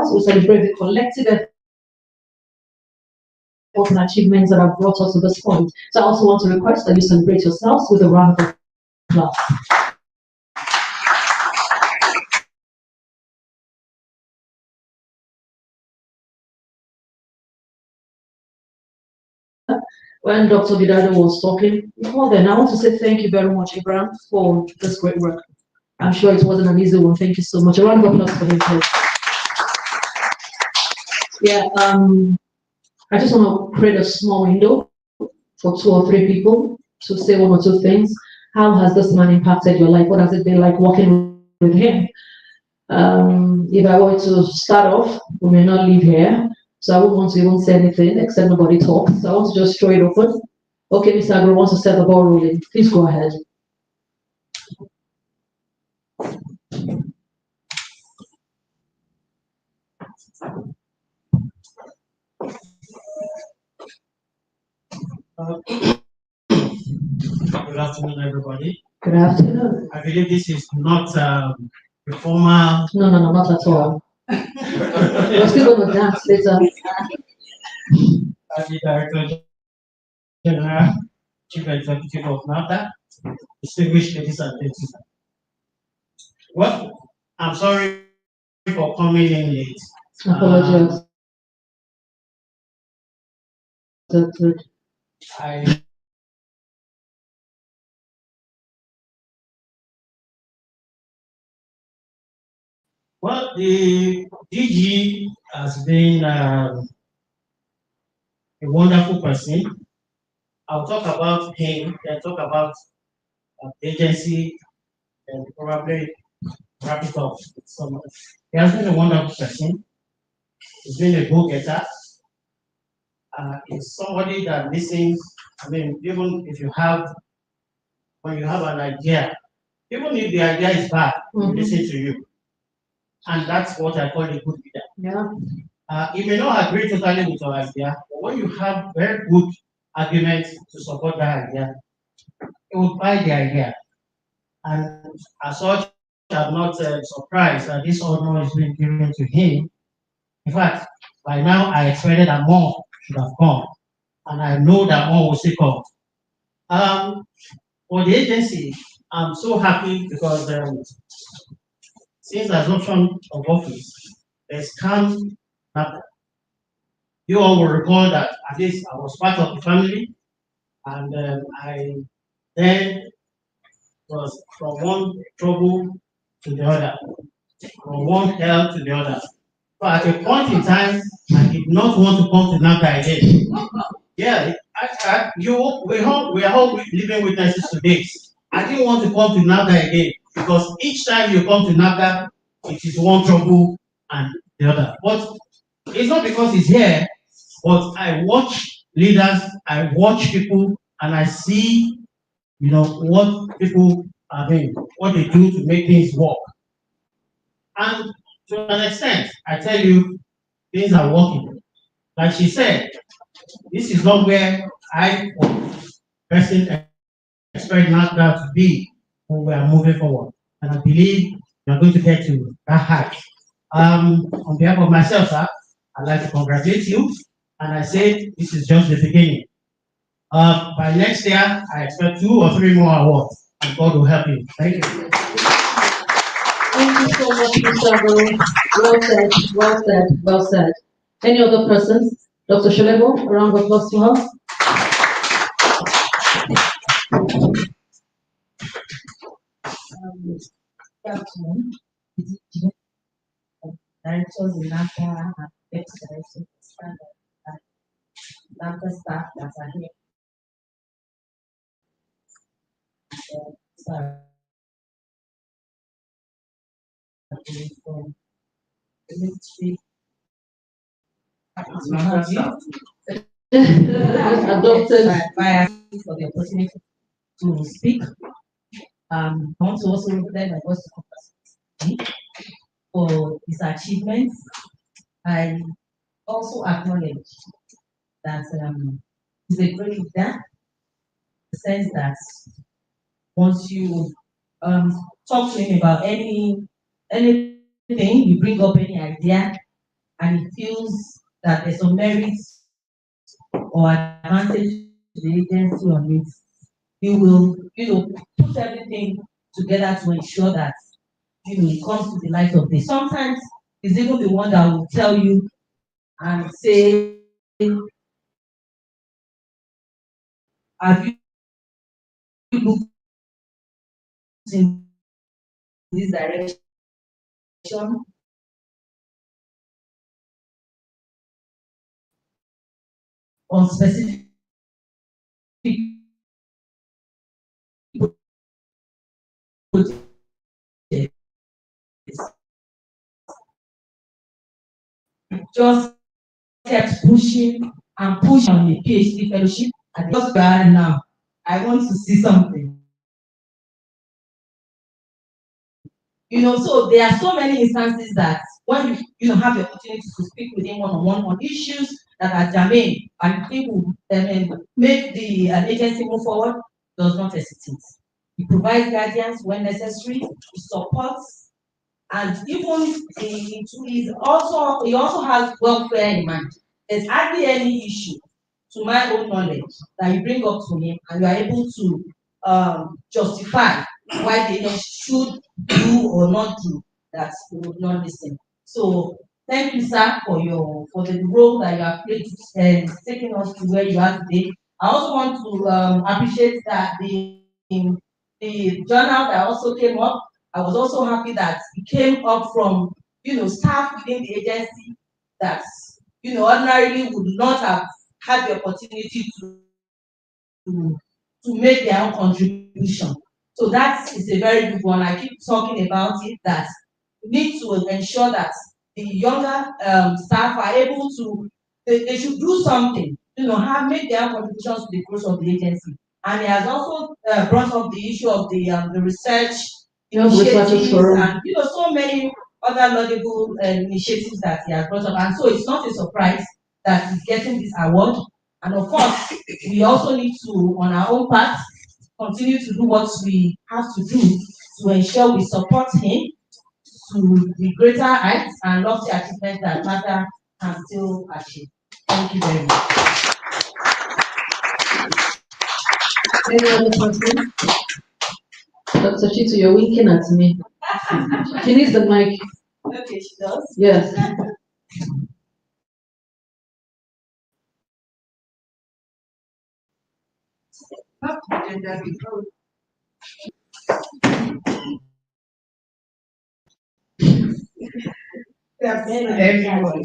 yourselves. We celebrate the collective efforts and achievements that have brought us to this point. So I also want to request that you celebrate yourselves with a round of applause. When Dr. Gidado was talking, well then, I want to say thank you very much, Abraham, for this great work. I'm sure it wasn't an easy one. Thank you so much. A round of applause for him, please. Yeah, I just want to create a small window for 2 or 3 people to say 1 or 2 things. How has this man impacted your life? What has it been like working with him? If I were to start off, we may not leave here, so I wouldn't want to even say anything except nobody talks. So I want to just throw it open. Okay, Mr. Agro wants to set the ball rolling. Please go ahead. Good afternoon, everybody. Good afternoon. I believe this is not a formal. No, not at all. We're still going to dance later. As the Director General, Chief Executive of NABDA, distinguished ladies and gentlemen. Well, I'm sorry for coming in late. Apologies. I Well, the DG has been a wonderful person. I'll talk about him, then talk about the agency, and probably wrap it up with some. He has been a wonderful person. He's been a go-getter. He's somebody that listens. I mean, even if you have, when you have an idea, even if the idea is bad, he listen to you. And that's what I call a good leader. Yeah. You may not agree totally with your idea, but when you have very good arguments to support that idea, it will buy the idea. And as such, I'm not surprised that this honor is being given to him. In fact, by now I expected that more should have come, and I know that more will still come. For the agency, I'm so happy because since the assumption of office, there's come NABDA. You all will recall that at least I was part of the family, and I then was from one trouble to the other, from one hell to the other. But at a point in time, I did not want to come to NABDA again. Yeah, we are all living witnesses to this. I didn't want to come to NABDA again because each time you come to NABDA, it is one trouble and the other. But it's not because it's here, but I watch leaders, I watch people, and I see, what people are doing, what they do to make things work. And to an extent, I tell you, things are working. Like she said, this is not where I person expect NABDA to be when we are moving forward. And I believe we are going to get to that height. On behalf of myself, sir, I'd like to congratulate you. And I say this is just the beginning. By next year, I expect 2 or 3 more awards, and God will help you. Thank you. Thank you so much, Mr. Agro. Well said, well said, well said. Any other persons? Dr. Shalebo, a round of applause to her. Good afternoon. Directors in NABDA and ex-directors and NABDA staff that are here. From the ministry. Adopted. For the opportunity to speak. I want to also represent my voice to for his achievements. I also acknowledge that he's a great leader, in the sense that once you talk to him about anything, you bring up any idea, and he feels that there's some merit or advantage to the agency on it, he will, put everything together to ensure that, it comes to the light of day. Sometimes he's even the one that will tell you and say, have you looked in this direction on specific projects? Just kept pushing and pushing on the PhD fellowship, and just now I want to see something. So there are so many instances that when you have the opportunity to speak with him one-on-one on issues that are germane and people make the agency move forward, does not hesitate. He provides guidance when necessary, he supports, and even he also has welfare in mind. There's hardly any issue, to my own knowledge, that you bring up to him and you are able to justify why they should do or not do, that he would not listen. So thank you, sir, for the role that you have played and taking us to where you are today. I also want to appreciate that the journal that also came up. I was also happy that it came up from staff within the agency that ordinarily would not have had the opportunity to make their own contribution. So that is a very good one. I keep talking about it, that we need to ensure that the younger staff are able to, they should do something, make their own contributions to the growth of the agency. And he has also brought up the issue of the research initiatives and so many other laudable initiatives that he has brought up. And so it's not a surprise that he's getting this award. And of course, we also need to, on our own part, continue to do what we have to do to ensure we support him to the greater heights and lofty achievements that matter can still achieve. Thank you very much. Any other person? Dr. Chitu, you're winking at me. She needs the mic. Okay, she does. Yes. Everyone.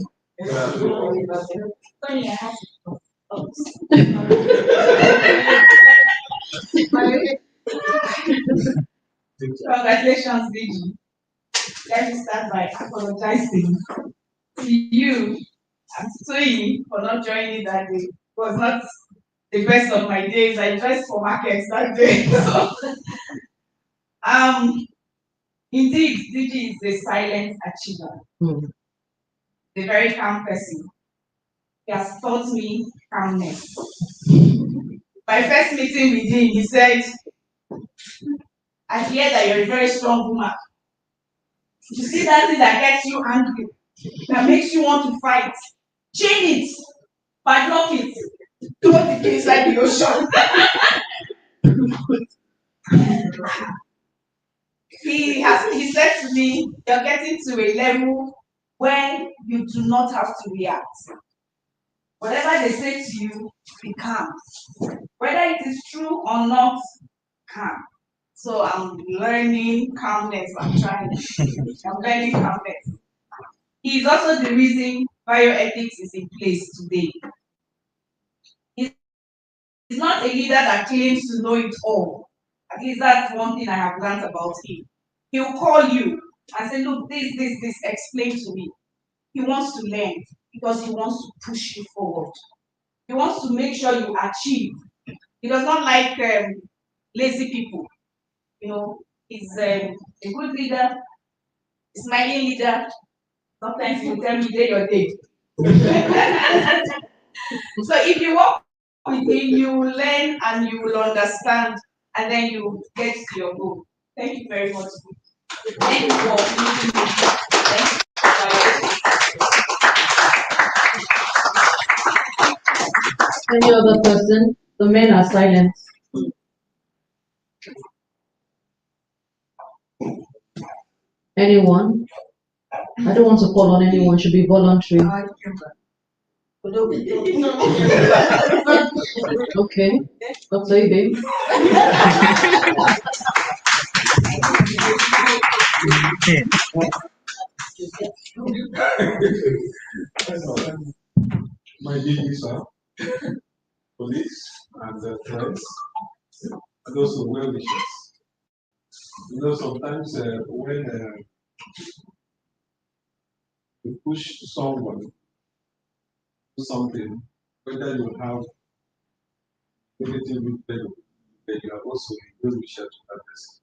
Congratulations, Digi. Let me start by apologizing to you and Soyi for not joining that day. It was not the best of my days. I dressed for markets that day. Indeed, Digi is a silent achiever. A very calm person. He has taught me calmness. My first meeting with him, he said, I hear that you're a very strong woman. You see that thing that gets you angry, that makes you want to fight, chain it, padlock it, throw the key inside the ocean. He said to me, you're getting to a level where you do not have to react. Whatever they say to you, be calm. Whether it is true or not, calm. So I'm learning calmness. I'm learning calmness. He is also the reason bioethics is in place today. He's not a leader that claims to know it all. At least that's one thing I have learned about him. He will call you and say, look, this, explain to me. He wants to learn because he wants to push you forward. He wants to make sure you achieve. He does not like lazy people. He's a good leader, a smiling leader. Sometimes he will tell me, day your day. So if you work with him, you will learn and you will understand, and then you get to your goal. Thank you very much. Thank you for meeting me. Thank you. Any other person? The men are silent. Anyone? I don't want to call on anyone, should be voluntary. Okay, Dr. Ibe. My DG, sir, police, and friends, and also well wishers. Sometimes when you push someone to something, whether you have negative feedback, you are also a well wisher to that person.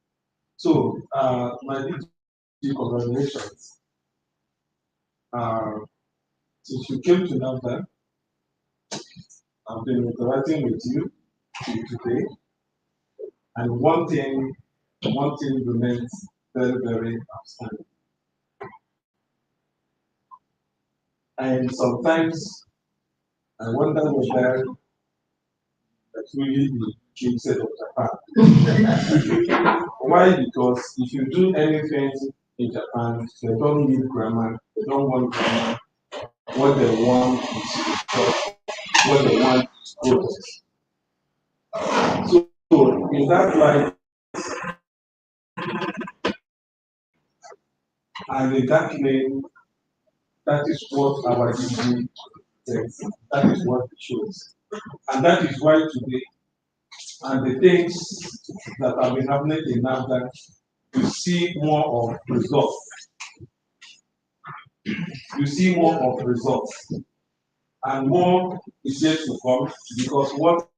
So, my DG, congratulations. Since you came to NABDA, I've been interacting with you today, and one thing remains very, very outstanding. And sometimes I wonder whether that's really the king set of Japan. Why? Because if you do anything in Japan, they don't need grammar, they don't want grammar. What they want is what they want is protest. So in that light, and in that lane, that is what our DG says. That is what it shows. And that is why today, and the things that have been happening in NABDA, you see more of results. You see more of results. And more is yet to come, because what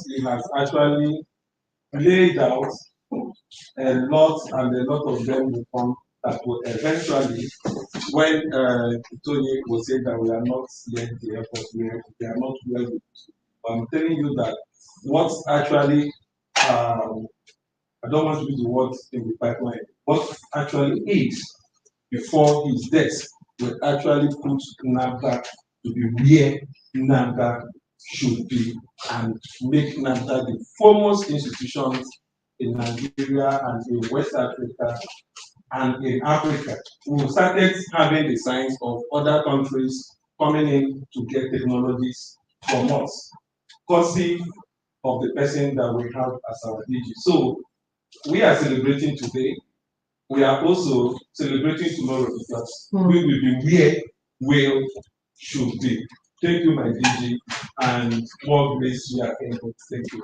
he has actually laid out, a lot of them will come that will eventually, when Tony was saying that we are not yet the airport, we are not well. I'm telling you that what's actually, I don't want to use the word in the pipeline, what actually is before his death will actually put NABDA to be where NABDA should be and make NABDA the foremost institutions in Nigeria and in West Africa and in Africa. We started having the signs of other countries coming in to get technologies from us, courtesy of the person that we have as our DG. So we are celebrating today. We are also celebrating tomorrow because we will be where we should be. Thank you, my DG, and more grace we are able. Thank you.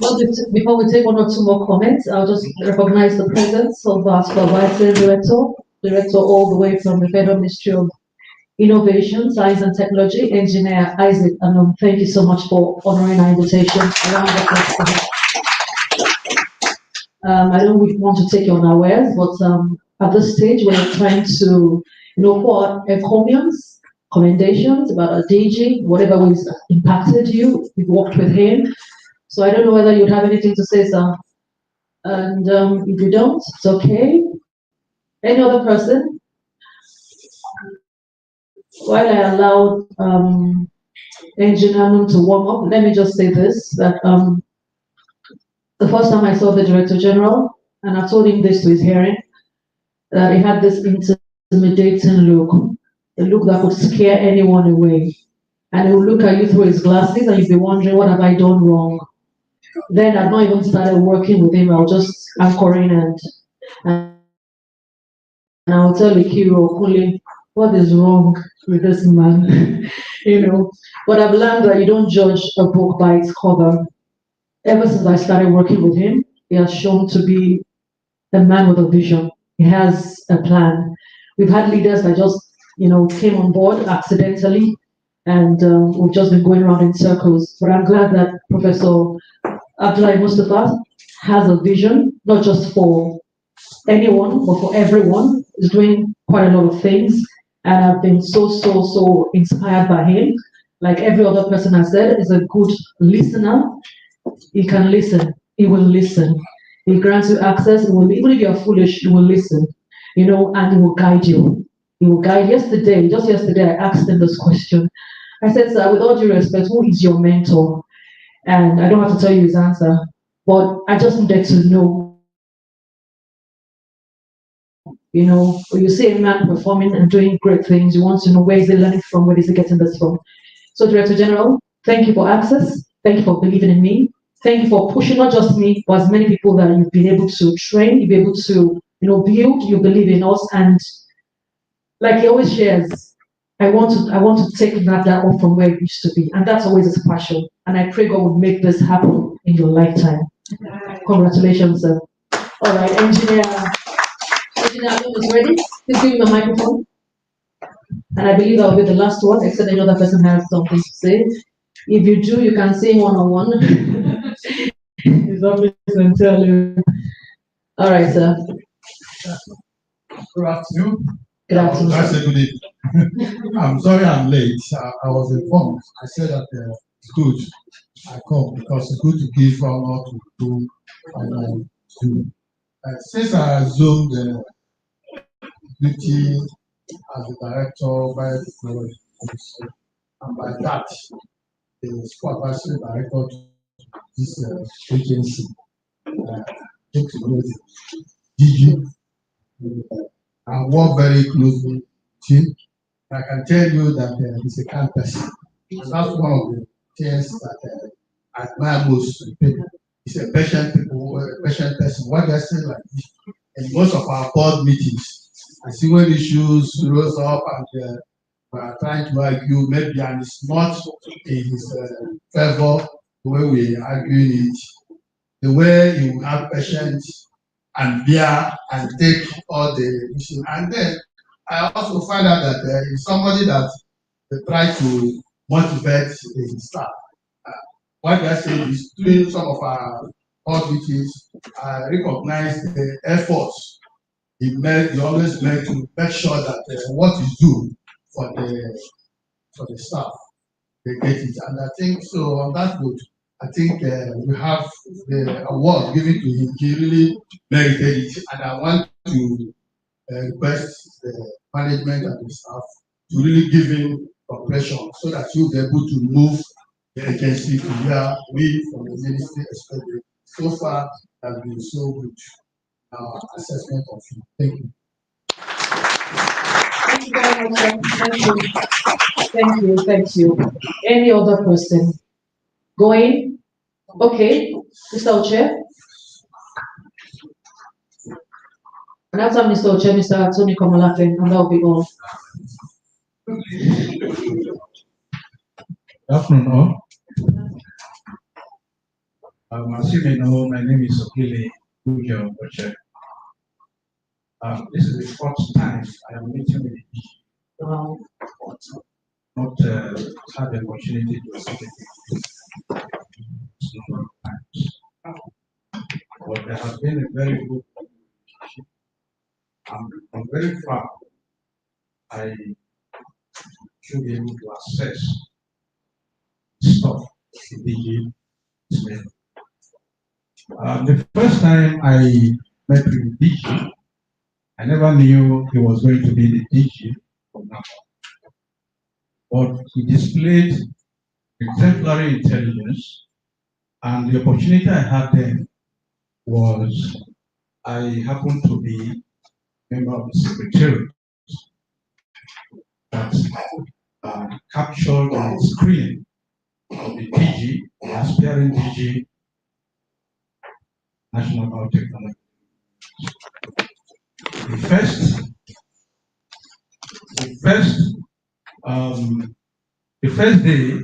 Well, before we take one or two more comments, I'll just recognize the presence of our supervisor director all the way from the Federal Ministry of Innovation, Science and Technology, Engineer Isaac. And thank you so much for honoring our invitation. I don't want to take you unawares, but at this stage, we're trying to, pour encomiums, commendations about a DG, whatever was impacted you, you've worked with him. So I don't know whether you'd have anything to say, sir. And if you don't, it's okay. Any other person? While I allowed Engineer to warm up, let me just say this, that the first time I saw the Director General, and I told him this to his hearing, that he had this intimidating look, a look that could scare anyone away. And he would look at you through his glasses and you'd be wondering, what have I done wrong? Then I'd not even started working with him, I was just anchoring and I'll tell Ikiro, Kule, what is wrong with this man? But I've learned that you don't judge a book by its cover. Ever since I started working with him, he has shown to be a man with a vision. He has a plan. We've had leaders that just, came on board accidentally, and we've just been going around in circles. But I'm glad that Professor Abdullahi Mustafa has a vision, not just for anyone, but for everyone. He's doing quite a lot of things, and I've been so inspired by him. Like every other person has said, is a good listener. He can listen. He will listen. He grants you access. Even if you're foolish, he will listen. And he will guide you. He will guide. Just yesterday, I asked him this question. I said, sir, with all due respect, who is your mentor? And I don't have to tell you his answer, but I just needed to know, when you see a man performing and doing great things, you want to know where is he learning from, where is he getting this from. So, Director General, thank you for access. Thank you for believing in me. Thank you for pushing not just me, but as many people that you've been able to train, you've been able to, build. You believe in us, and like he always shares, I want to take NABDA off from where it used to be, and that's always his passion. And I pray God will make this happen in your lifetime. Congratulations, sir. All right, engineer Abdul is ready. Please give him the microphone. And I believe I'll be the last one, except another person has something to say. If you do, you can say one-on-one. His office and tell you. All right, sir. Good afternoon. Good afternoon. I said good evening. I'm sorry I'm late. I was informed. I said that it's good. I come because it's good to give honor to do and do. Since I assumed the duty as the director by the and by that, the supervisory director to this agency came to know the DG. I work very closely with him. I can tell you that he's a kind person. And that's one of the things that I admire most in people. He's a patient person. What they say like this, in most of our board meetings, I see when issues rose up and we are trying to argue, maybe and it's not in his favor the way we are arguing it. The way he will have patience and bear and take all the issues. And then I also find out that he's somebody that try to motivate his staff. What I say is, during some of our board meetings, I recognize the efforts he always made to make sure that what is due for the staff, they get it. And I think so on that note, I think we have the award given to him. He really merited it, and I want to request the management and the staff to really give him cooperation so that he'll be able to move the agency to where we from the ministry expected. So far, has been so good. Assessment of him. Thank you. Thank you very much, sir. Thank you. Thank you. Thank you. Any other person? Going? Okay. Mr. Oche? And after Mr. Oche, Mr. Tony Komalafe, and that will be all. Good afternoon, all. As you may know, my name is Okile Ujo Oche. This is the fourth time I am meeting with you. Not had the opportunity to speak with you number of times. But there has been a very good communication. I'm very proud. I should be able to assess stuff the DG is made. The first time I met with DG, I never knew he was going to be the DG of NABDA. But he displayed exemplary intelligence, and the opportunity I had then was I happened to be a member of the secretariat that captured the screen of the DG, the aspiring DG, National Biotechnology. The first day,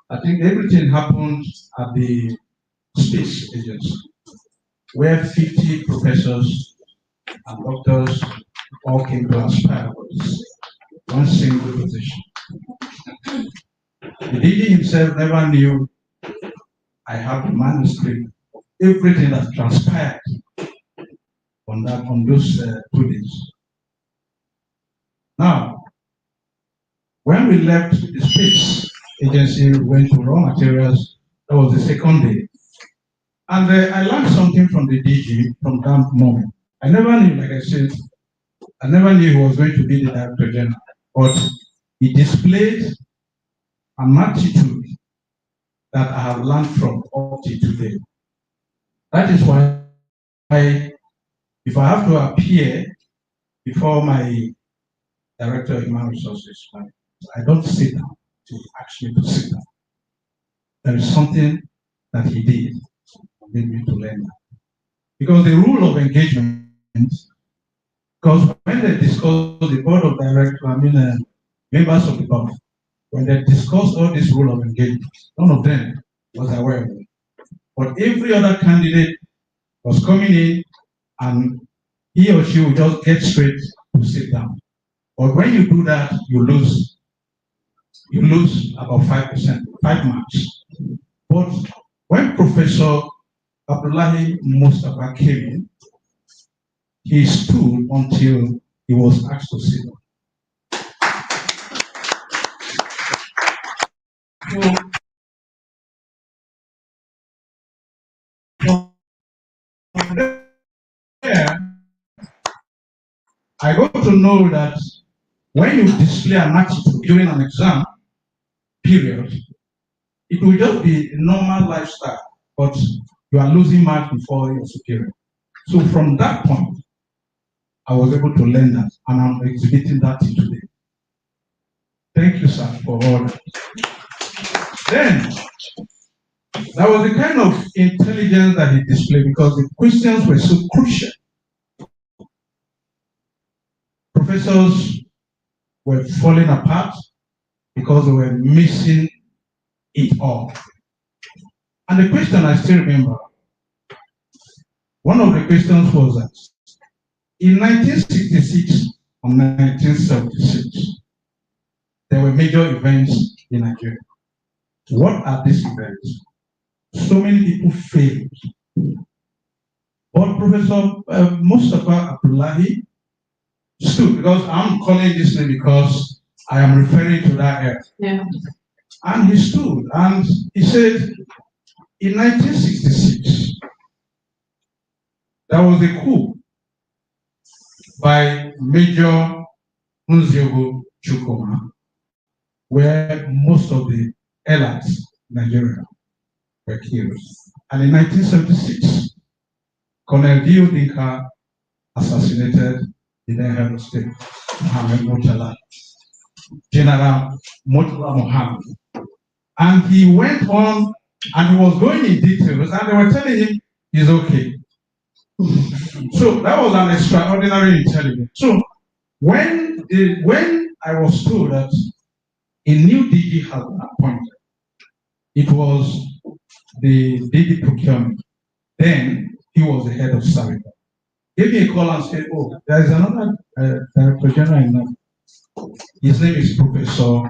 I think everything happened at the space agency, where 50 professors and doctors all came to aspire for this one single position. The DG himself never knew I had the manuscript, everything that transpired on those 2 days. Now, when we left the space agency, we went to raw materials. That was the second day. And I learned something from the DG from that moment. I never knew, like I said, I never knew he was going to be the Director General, but he displayed an attitude that I have learned from up to today. That is why if I have to appear before my Director of Human Resources, I don't sit down to ask me to sit down. There is something that he did that made me to learn that. Because the rule of engagement, because when they discuss the board of directors, members of the board, when they discuss all this rule of engagement, none of them was aware of it. But every other candidate was coming in and he or she would just get straight to sit down. But when you do that, you lose about 5%, 5 marks. But when Professor Abdullahi Mustafa came in, he stood until he was asked to sit down. So, there, I got to know that when you display an attitude during an exam period, it will just be a normal lifestyle, but you are losing marks before your superior. So from that point, I was able to learn that, and I'm exhibiting that today. Thank you, sir, for all that. Then, there was a kind of intelligence that he displayed because the questions were so crucial. Professors were falling apart because they were missing it all. And the question I still remember, one of the questions was that in 1966 and 1976, there were major events in Nigeria. What are these events? So many people failed. But Professor Mustafa Abdullahi stood, because I'm calling this name because I am referring to that era. Yeah. And he stood and he said, in 1966, there was a coup by Major Nziogo Chukuma, where most of the elites in Nigeria were killed. And in 1976, Colonel Dio Dinka assassinated the then head of state, Mohammed Murtala, General Murtala Mohammed. And he went on and he was going in details, and they were telling him he's okay. So that was an extraordinary intelligence. So when I was told that a new DG had been appointed, it was the DG procurement. Then he was the head of service. Gave me a call and said, "Oh, there is another Director General in NABDA. His name is Professor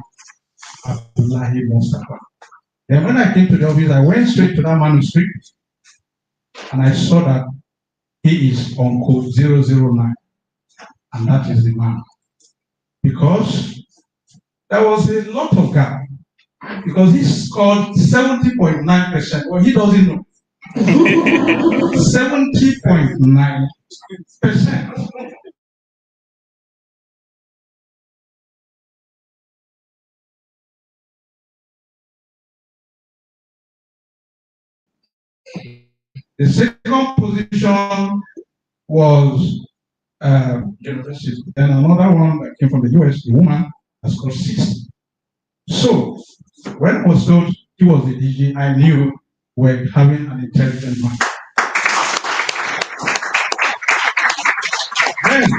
Abdullahi Mustafa." Then when I came to the office, I went straight to that manuscript and I saw that he is on code 009, and that is the man. Because there was a lot of gap. Because he scored 70.9%. Well, he doesn't know. 70.9%. The second position was university. Then another one that came from the US, the woman, has scored 60. So when I was told he was the DG, I knew we're having an intelligent man. Then,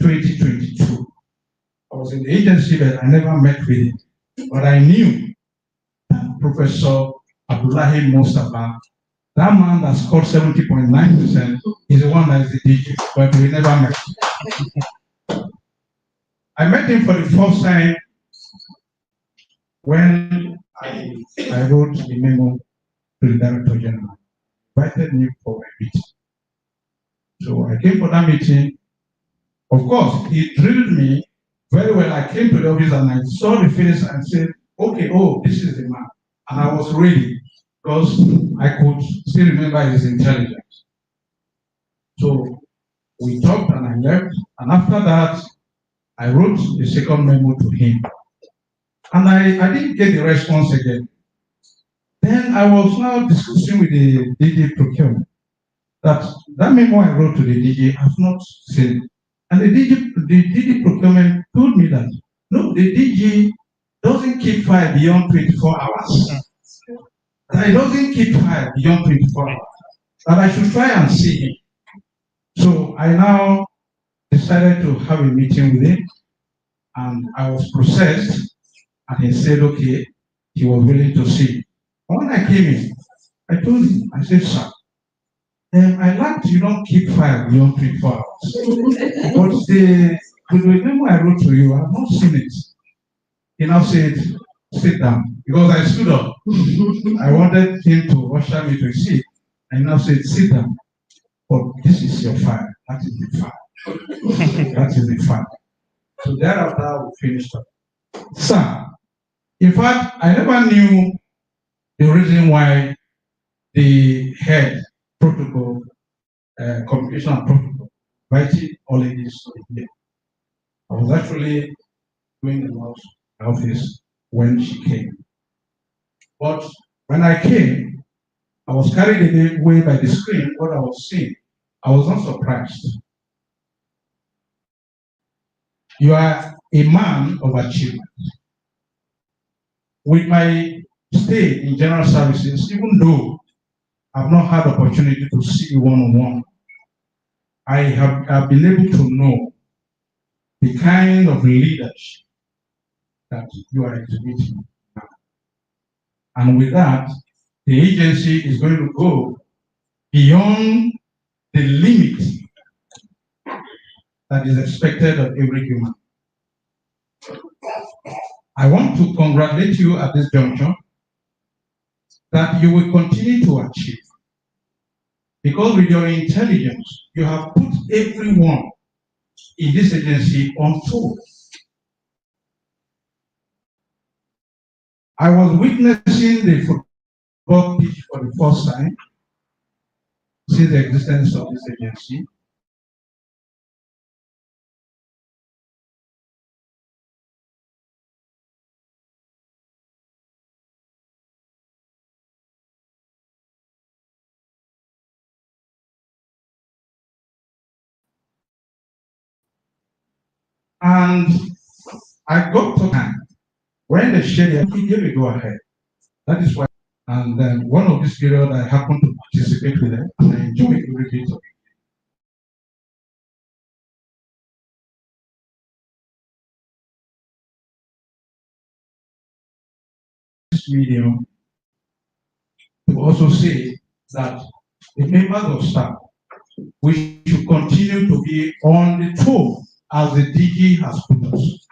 2022. I was in the agency, but I never met with him. But I knew that Professor Abdullahi Mustafa, that man that scored 70.9%, is the one that is the DG, but we never met. I met him for the first time when I wrote the memo to the Director General, invited me for a meeting. So I came for that meeting. Of course, he drilled me Very well, I came to the office and I saw the face and said, okay, oh, this is the man. And I was ready because I could still remember his intelligence. So we talked and I left. And after that, I wrote the second memo to him. And I didn't get the response again. Then I was now discussing with the DG procurement that memo I wrote to the DG has not seen. And the DG procurement told me that, no, the DG doesn't keep file beyond 24 hours. That he doesn't keep file beyond 24 hours. That I should try and see him. So I now decided to have a meeting with him, and I was processed, and he said, okay, he was willing to see. And when I came in, I told him, I said, sir, I like you don't keep file beyond 24 hours. But the memo I wrote to you, I have not seen it. He now said, sit down. Because I stood up. I wanted him to usher me to a seat. And he now said, sit down. But this is your file. That is the file. That is the file. So thereafter, we finished up. Sir, in fact, I never knew the reason why the head protocol, communication and protocol, invited all ladies to here. I was actually doing the most office when she came. But when I came, I was carried away by the screen, what I was seeing. I was not surprised. You are a man of achievement. With my stay in general services, even though I've not had opportunity to see you one-on-one, I have been able to know the kind of leadership that you are exhibiting. And with that, the agency is going to go beyond the limit that is expected of every human. I want to congratulate you at this juncture that you will continue to achieve. Because with your intelligence, you have put everyone in this agency on foot. I was witnessing the football pitch for the first time since the existence of this agency. And I got to time when the shade he gave a go ahead. That is why. And then one of this period I happened to participate with them and I enjoyed every bit of it. This medium to also say that the members of staff, we should continue to be on the toe as the DG has put us.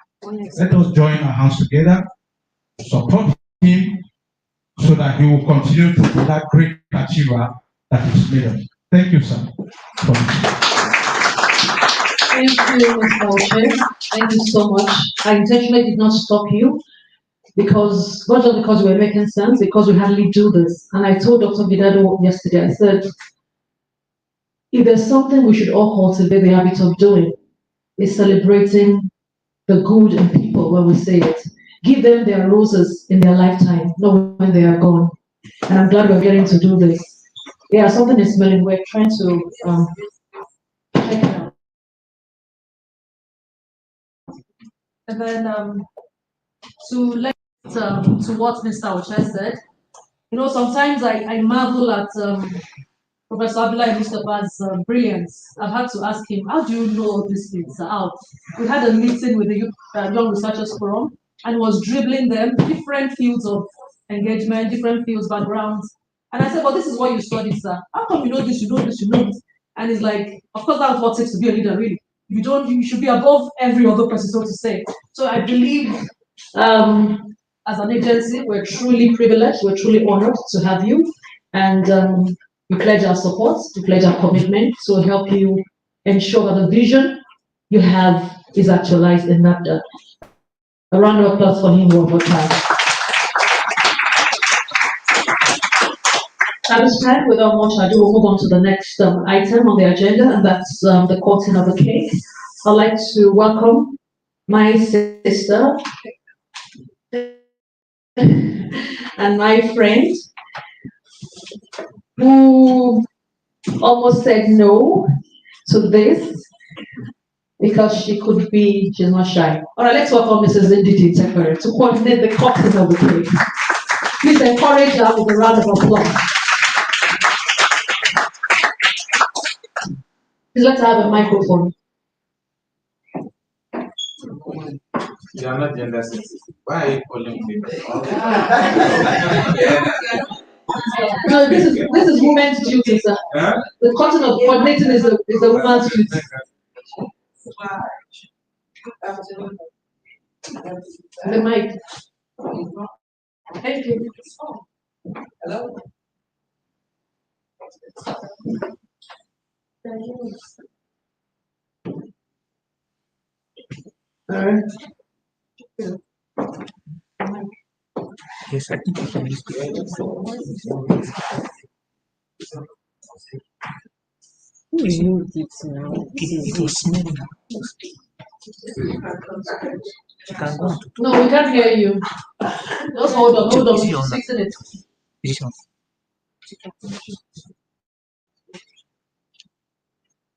Let us join our hands together, support him, so that he will continue to be that great achiever that is made of. Thank you, sir. Thank you, Mr. Oche. Thank you so much. I intentionally did not stop you because, not just because we were making sense, because we hardly do this. And I told Dr. Vidado yesterday, I said, if there's something we should all cultivate the habit of doing, is celebrating the good in people when we say it. Give them their roses in their lifetime, not when they are gone. And I'm glad we're getting to do this. Yeah, something is smelling. We're trying to check it out. And then to what Mr. Oche said, sometimes I marvel at Professor Abdullahi Mustafa's brilliance. I've had to ask him, how do you know all these things are out? We had a meeting with the Young Researchers Forum and was dribbling them, different fields of engagement, different fields, backgrounds. And I said, well, this is what you studied, sir. How come you know this, you know this, you know this? And he's like, of course, that's what it takes to be a leader, really. If you don't, you should be above every other person, so to say. So I believe as an agency, we're truly privileged, we're truly honored to have you. And we pledge our support, we pledge our commitment to help you ensure that the vision you have is actualized in NABDA. A round of applause for him one more time. At this time, without much ado, we'll move on to the next item on the agenda, and that's the cutting of the cake. I'd like to welcome my sister and my friend who almost said no to this because she's not shy. All right, let's welcome Mrs. Ndidi Tekere to coordinate the cutting of the cake. Please encourage her with a round of applause. Please let's have a microphone. You are not gender sensitive. Why are you calling me? No, this is women's duty, sir. Huh? The cutting of coordinating is a woman's duty. The mic. Thank you. Hello. All right. Yes, I think you can use the Who removed it now? It was smelling. You can go on to No, we can't hear you. Just hold on. Is it She's on? fixing it. this one.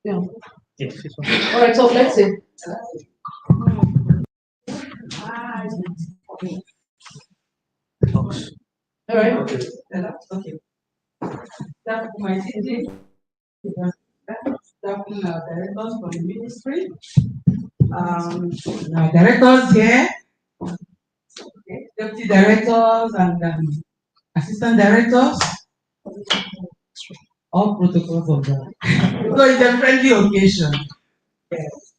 Yeah. Yes, this one. All right, so let's see. Box. All right. Okay. That my city, that directors from the ministry, directors here, deputy directors and assistant directors, all protocols of that. So it's a friendly occasion. Yes.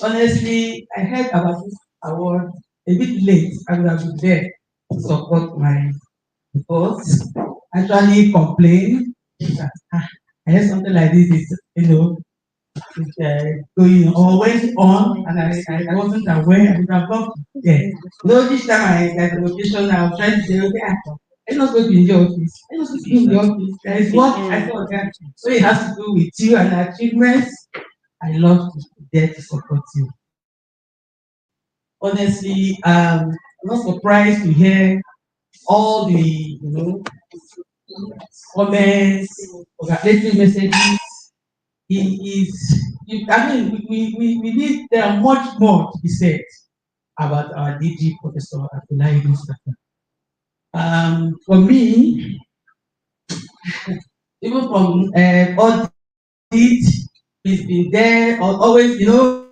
Honestly, I heard about this award a bit late. I would have been there to support my boss. Actually complain that I heard something like this is, going or went on, and I wasn't aware. I would have gone there. Each time I get the location, I was trying to say, okay, I'm not going to be in the office. I'm not going to be in the office. There is what I thought that. So it has to do with you and achievements. I love to be there to support you. Honestly, I'm not surprised to hear all the comments, congratulatory messages. We need there are much more to be said about our DG Professor Abdullahi Mustafa. For me, even from audit, he's been there always, the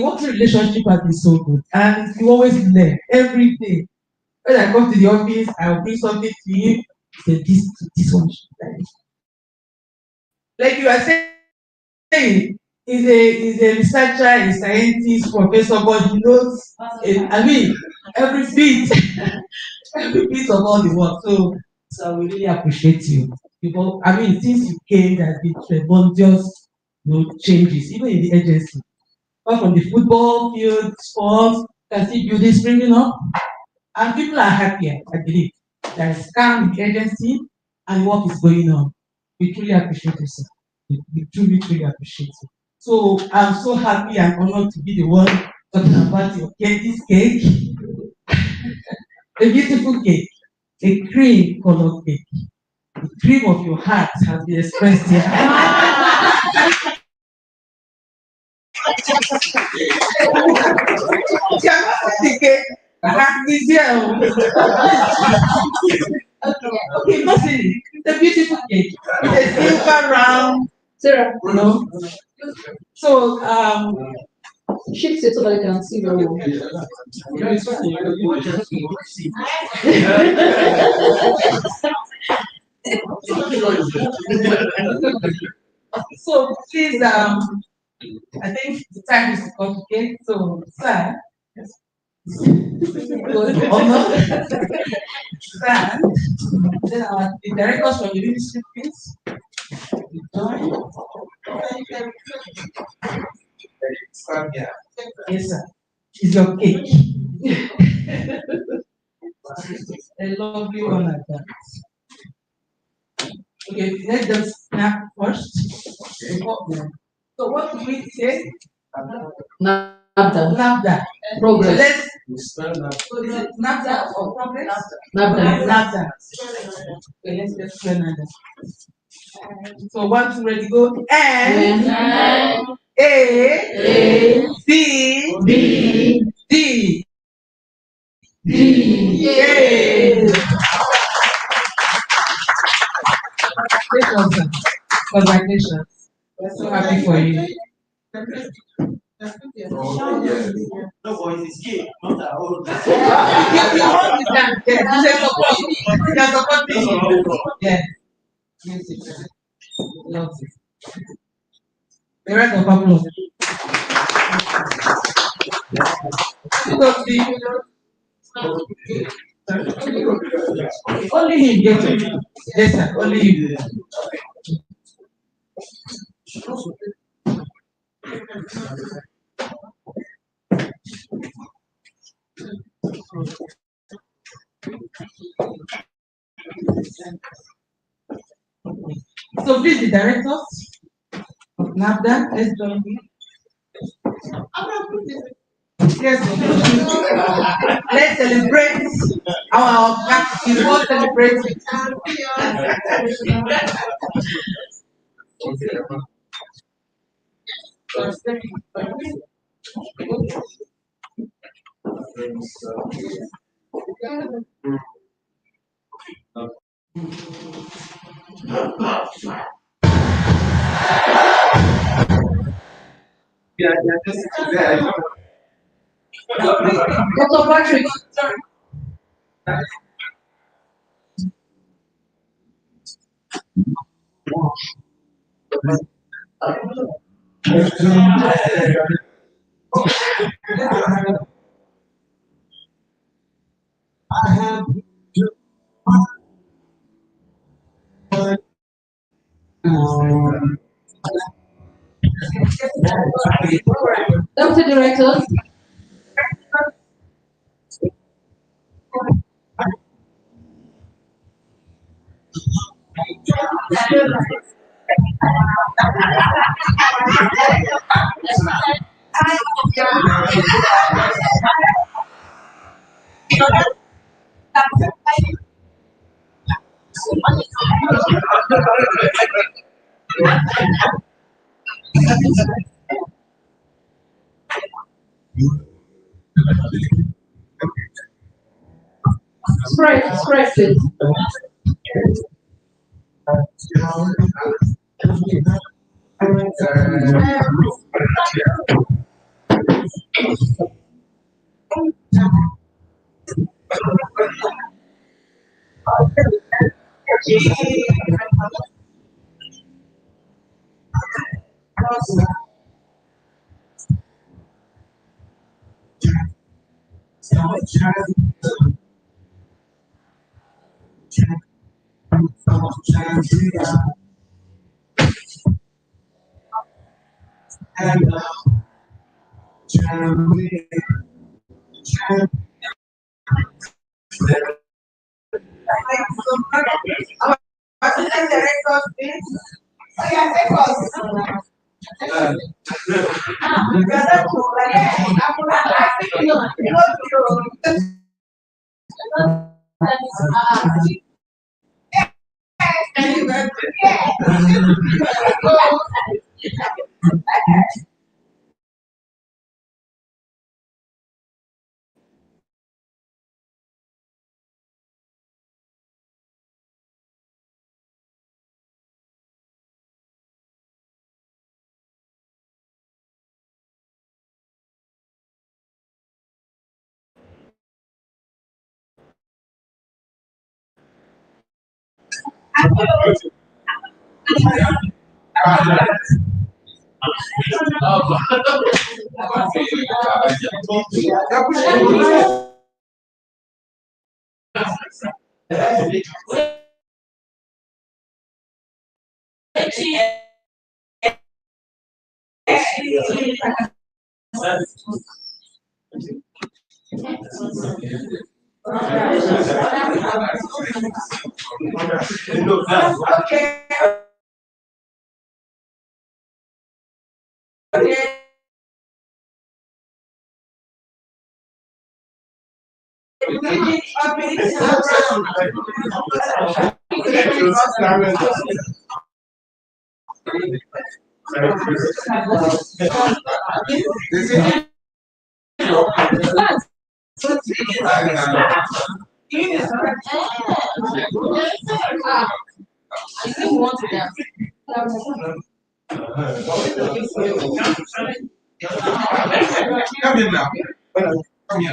working relationship has been so good, and you always learn every day. When I come to the office, I will bring something to him. Say this one should be like you are saying. He's a researcher, a scientist, professor, but he knows. Every bit, every bit of all the work. So we really appreciate you. Because since you came, there has been tremendous, changes, even in the agency. Apart from the football field, sports, you can see buildings springing up, and people are happier. I believe there is calm in the agency, and work is going on. We truly appreciate you, sir. We truly, truly appreciate you. So I'm so happy and honored to be the one talking about your cake, this cake. A beautiful cake, a cream colored cake. The cream of your heart has been expressed here. Okay, listen, the beautiful cake. It's a silver round. Sarah, So, shift it so that you can see very well. so please, I think the time is to cut the cake. So, sir, honor, stand. Then the directors from the ministry, please. Join. Stand here. Yes, sir. It's your cake. A lovely one like that. Okay, let's just snap first. So what do we say? NABDA. NABDA. So Progress. let's. So is it NABDA or progress? NABDA. NABDA. Okay, let's just spell NABDA. So 1, 2, ready, go. N A C B D D. Yay! Congratulations, sir. Congratulations. We're so happy for you. No, boys, it's gay, not our own. You understand? Yes, you say support. You can support me. Yes. Music. Love it. The rest of applause. Only him gets it. Yes, sir. Only him. So please, the directors of NABDA, let's join me. Yes, let's celebrate our before celebrating. Dr. Patrick. Dr. Director. Spread it. Come in now. Come here.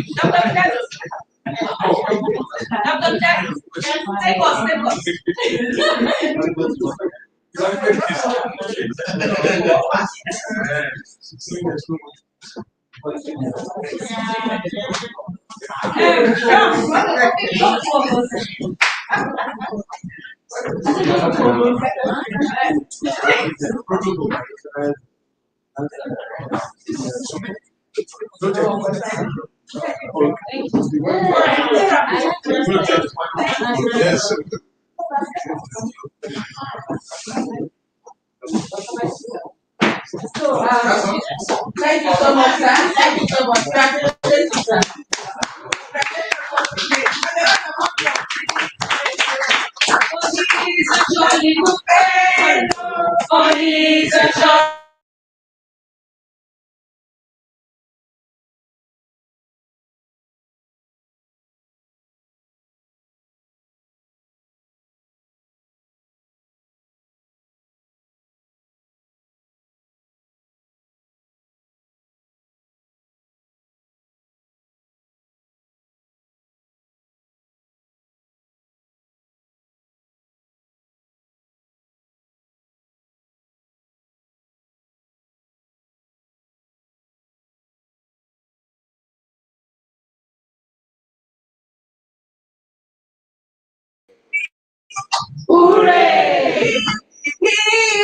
Yes. Thank you so much, sir. Thank you so much. Congratulations, sir. Hooray!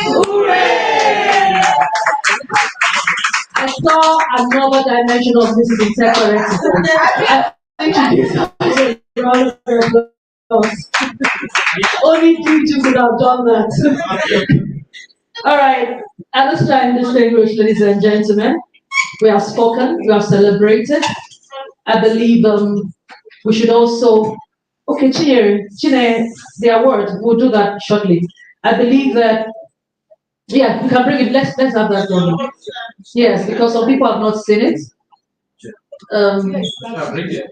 Hooray! I saw another dimension of this interference. I think a round of applause. Only 3 2 could have done that. All right. At this time, distinguished ladies and gentlemen, we have spoken, we have celebrated. I believe we should also. Okay, Chine, the award. We'll do that shortly. I believe that. Yeah, we can bring it. Let's have that going. Yes, because some people have not seen it. Bring it.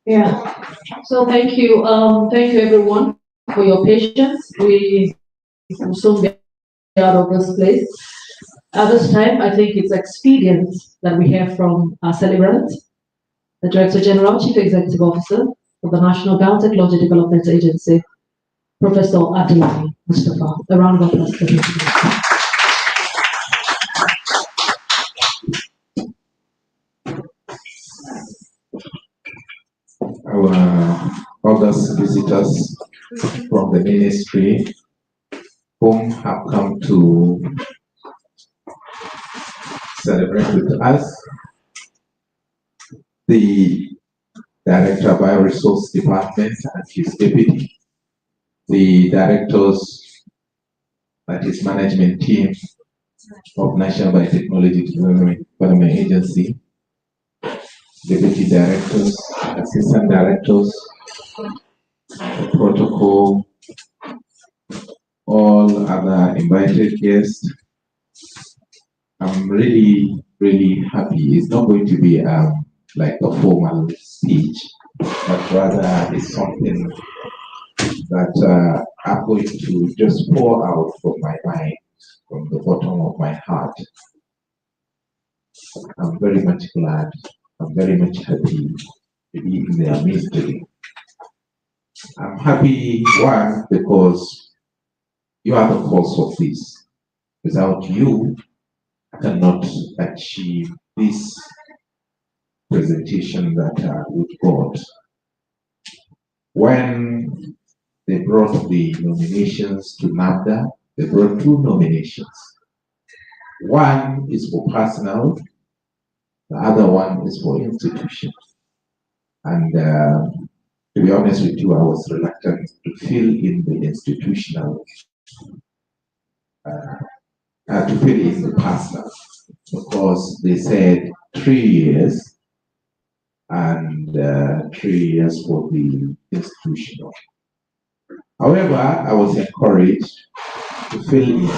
Yeah. So thank you everyone for your patience. We will soon get out of this place. At this time, I think it's expedient that we hear from our celebrant, the Director General, Chief Executive Officer of the National Biotechnology Development Agency, Professor Abdullahi Mustafa. A round of applause for him. Our august visitors from the ministry whom have come to celebrate with us, the Director of Bioresource Department and his deputy, the directors, that is management team of National Biotechnology Development Agency, deputy directors, assistant directors, the protocol, all other invited guests. I'm really, really happy. It's not going to be like a formal speech, but rather it's something that I'm going to just pour out from my mind, from the bottom of my heart. I'm very much glad. I'm very much happy to be in their midst today. I'm happy, one, because you are the cause of this. Without you, I cannot achieve this presentation that we've got. When they brought the nominations to NABDA, they brought two nominations. One is for personal, the other one is for institution. And to be honest with you, I was reluctant to fill in the institutional, to fill in the personal, because they said 3 years and 3 years for the institutional. However, I was encouraged to fill in,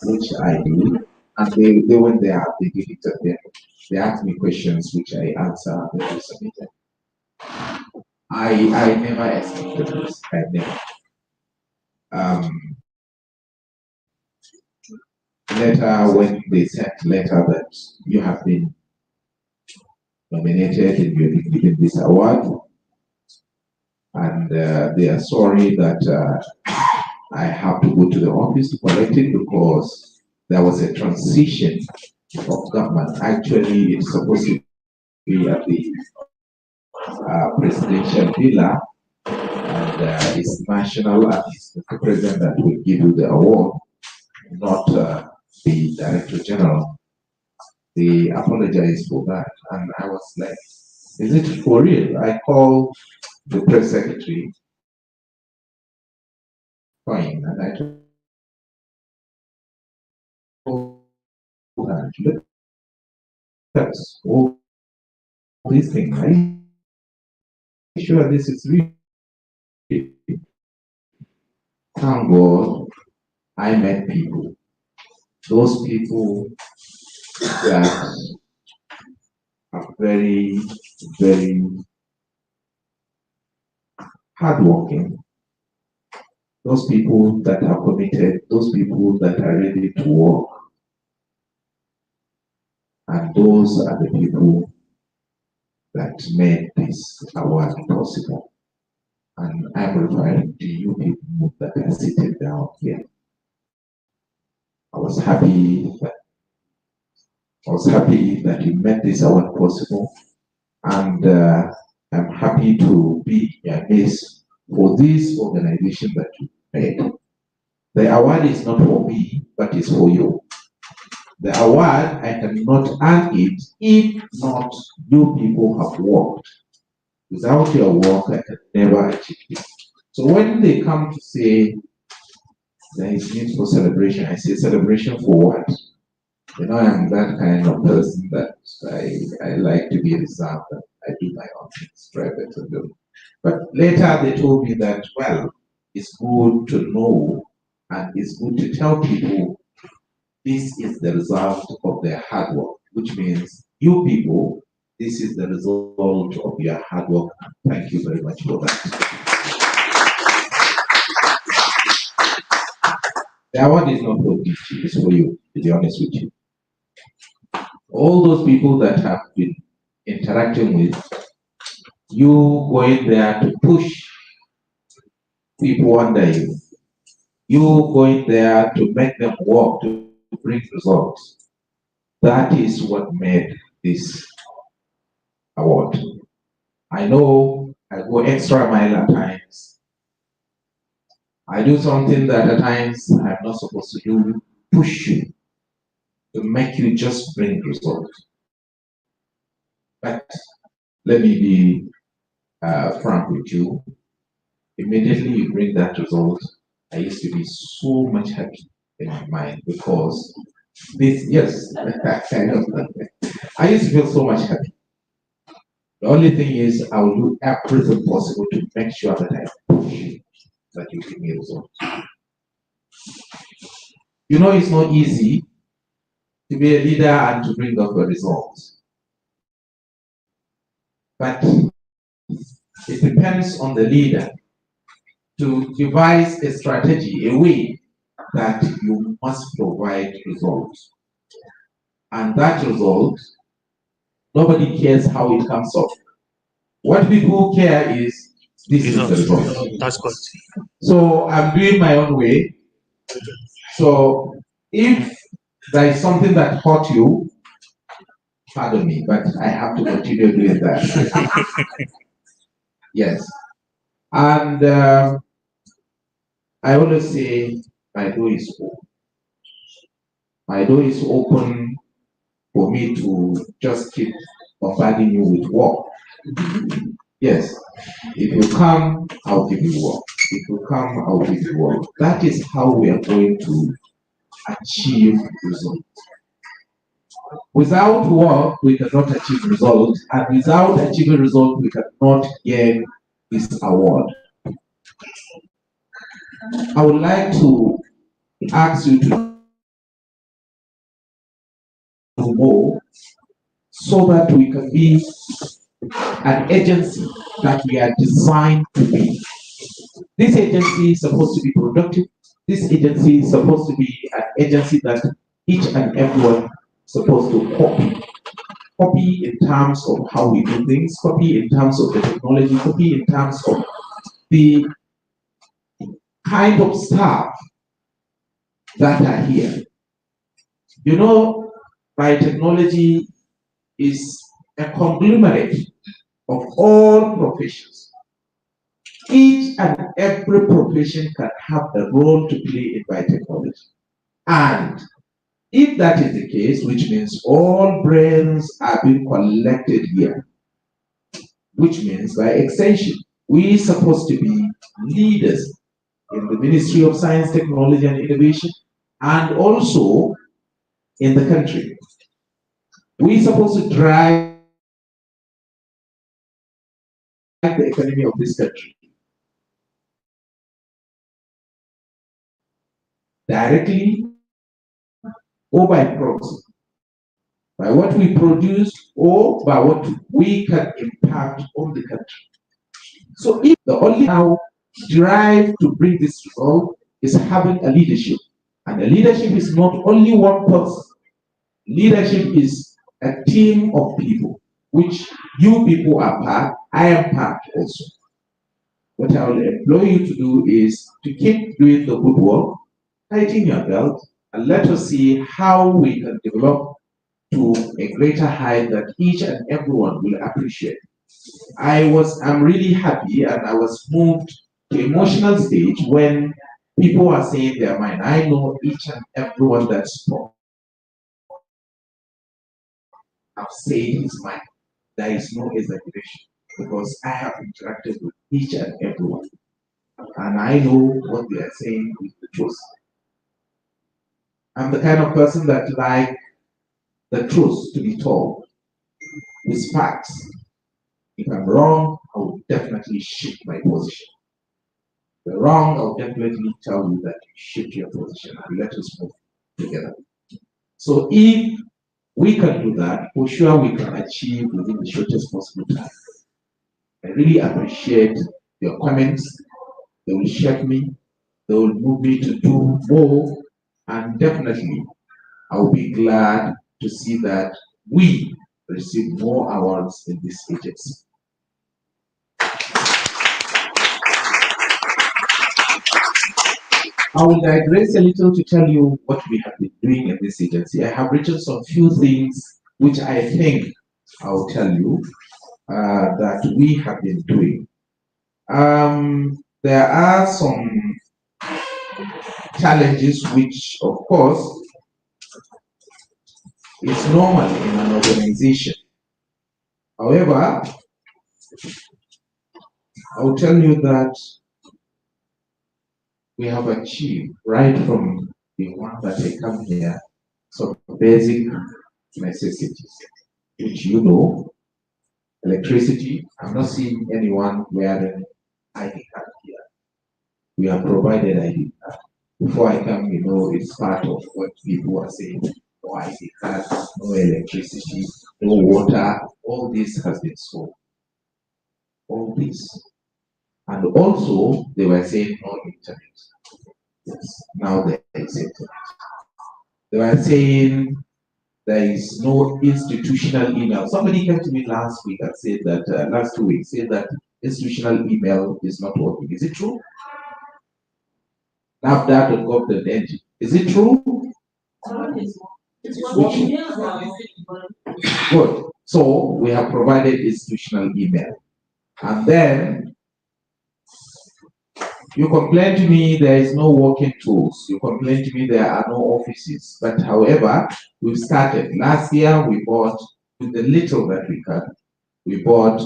which I did, and they went there, they did it at them. They asked me questions which I answered and they submitted. I never expected this. I never. Later, when they sent letter that you have been nominated and you have been given this award, and they are sorry that I have to go to the office to collect it because there was a transition of government. Actually, it's supposed to be at the presidential villa, and it's national, and it's the president that will give you the award, not the director general. They apologized for that, and I was like, is it for real? I called the press secretary, fine, and I told her, that's all these things, right? Sure, this is real. Thank God I met people. Those people that are very, very hardworking. Those people that are committed, those people that are ready to work. And those are the people that made this award possible. And I'm referring to you people that are seated down here. I was happy that you made this award possible, and I'm happy to be in your midst for this organization that you made. The award is not for me, but it's for you. The award, I cannot earn it if not you people have worked. Without your work, I can never achieve it. So when they come to say there is need for celebration, I say celebration for what? You know, I'm that kind of person that I like to be reserved. I do my own things private and do. But later they told me that, well, it's good to know and it's good to tell people this is the result of their hard work, which means you people, this is the result of your hard work. Thank you very much for that. The award is not for DG, it's for you, to be honest with you. All those people that have been interacting with you, going there to push people under you, you going there to make them work, to bring results. That is what made this award. I know I go extra mile at times. I do something that at times I'm not supposed to do, push you to make you just bring results. But let me be frank with you. immediately you bring that result, I used to be so much happy in my mind because this, yes, kind of, I used to feel so much happy. The only thing is, I will do everything possible to make sure that I push that you give me results. You know, it's not easy to be a leader and to bring up the results. But it depends on the leader to devise a strategy, a way that you must provide results. And that result, nobody cares how it comes off. What people care is this is the result. That's good. So I'm doing my own way. So if there is something that hurt you, pardon me, but I have to continue doing that. Yes. And I always say my door is open. My door is open for me to just keep bombarding you with work. Yes. If you come, I'll give you work. If you come, I'll give you work. That is how we are going to achieve results. Without work, we cannot achieve results, and without achieving results, we cannot gain this award. I would like to ask you to do more so that we can be an agency that we are designed to be. This agency is supposed to be productive. This agency is supposed to be an agency that each and everyone is supposed to copy. Copy in terms of how we do things, copy in terms of the technology, copy in terms of the kind of staff that are here. You know, biotechnology is a conglomerate of all professions. Each and every profession can have a role to play in biotechnology. And if that is the case, which means all brains are being collected here, which means by extension, we're supposed to be leaders in the Ministry of Science, Technology and Innovation, and also in the country. We're supposed to drive the economy of this country directly or by proxy, by what we produce or by what we can impact on the country. So if the only now drive to bring this result is having a leadership, and a leadership is not only one person. Leadership is a team of people, which you people are part, I am part also. What I will employ you to do is to keep doing the good work, tighten your belt, and let us see how we can develop to a greater height that each and everyone will appreciate. I'm really happy and I was moved to emotional stage when people are saying their mind. I know each and everyone that spoke. I've said his mind. There is no exaggeration because I have interacted with each and everyone. And I know what they are saying is the truth. I'm the kind of person that like the truth to be told with facts. If I'm wrong, I will definitely shift my position. If you're wrong, I'll definitely tell you that you shift your position and let us move together. So if we can do that, for sure we can achieve within the shortest possible time. I really appreciate your comments. They will shape me, they will move me to do more, and definitely I will be glad to see that we receive more awards in this agency. I will digress a little to tell you what we have been doing in this agency. I have written some few things which I think I will tell you that we have been doing. There are some challenges which, of course, is normal in an organization. However, I will tell you that we have achieved right from the one that I come here, some basic necessities, which you know, electricity. I'm not seeing anyone wearing ID card here. We have provided ID card. Before I come, you know, it's part of what people are saying. No ID card, no electricity, no water. All this has been solved. All this. And also, they were saying no internet. Yes, now there is internet. They were saying there is no institutional email. Somebody came to me last week and said that, last 2 weeks, said that institutional email is not working. Is it true? NABDA.gov.ng. Is it true? Good. So we have provided institutional email. And then you complain to me there is no working tools. You complain to me there are no offices. But however, we've started. Last year we bought, with the little that we can, we bought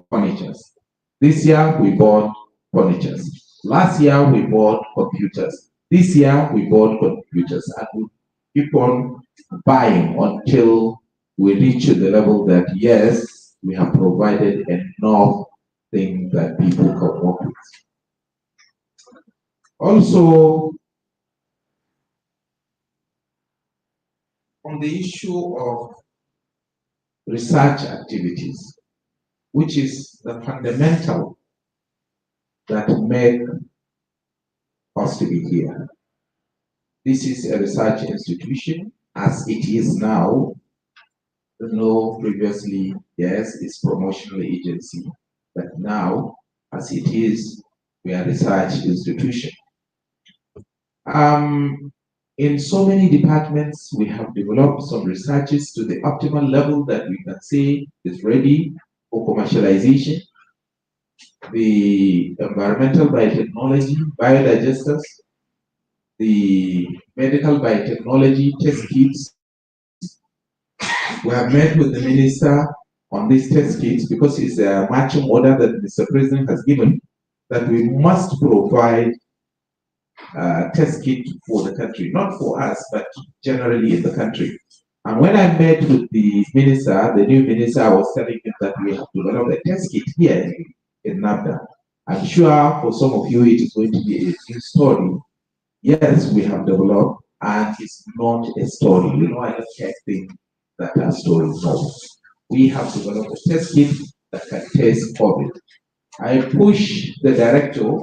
furnitures. This year we bought furnitures. Last year we bought computers. This year we bought computers. And we keep on buying until we reach the level that yes, we have provided enough things that people can work with. Also, on the issue of research activities, which is the fundamental that make us to be here. This is a research institution as it is now. You know, previously, yes, it's promotional agency, but now, as it is, we are a research institution. In so many departments, we have developed some researches to the optimal level that we can say is ready for commercialization. The environmental biotechnology, biodigesters, the medical biotechnology test kits. We have met with the minister on these test kits because it's a marching order that Mr. President has given that we must provide test kit for the country, not for us, but generally in the country. And when I met with the minister, the new minister, I was telling him that we have developed a test kit here in NABDA. I'm sure for some of you it is going to be a new story. Yes, we have developed, and it's not a story. You know, I don't care things that are stories. No. We have developed a test kit that can test COVID. I push the director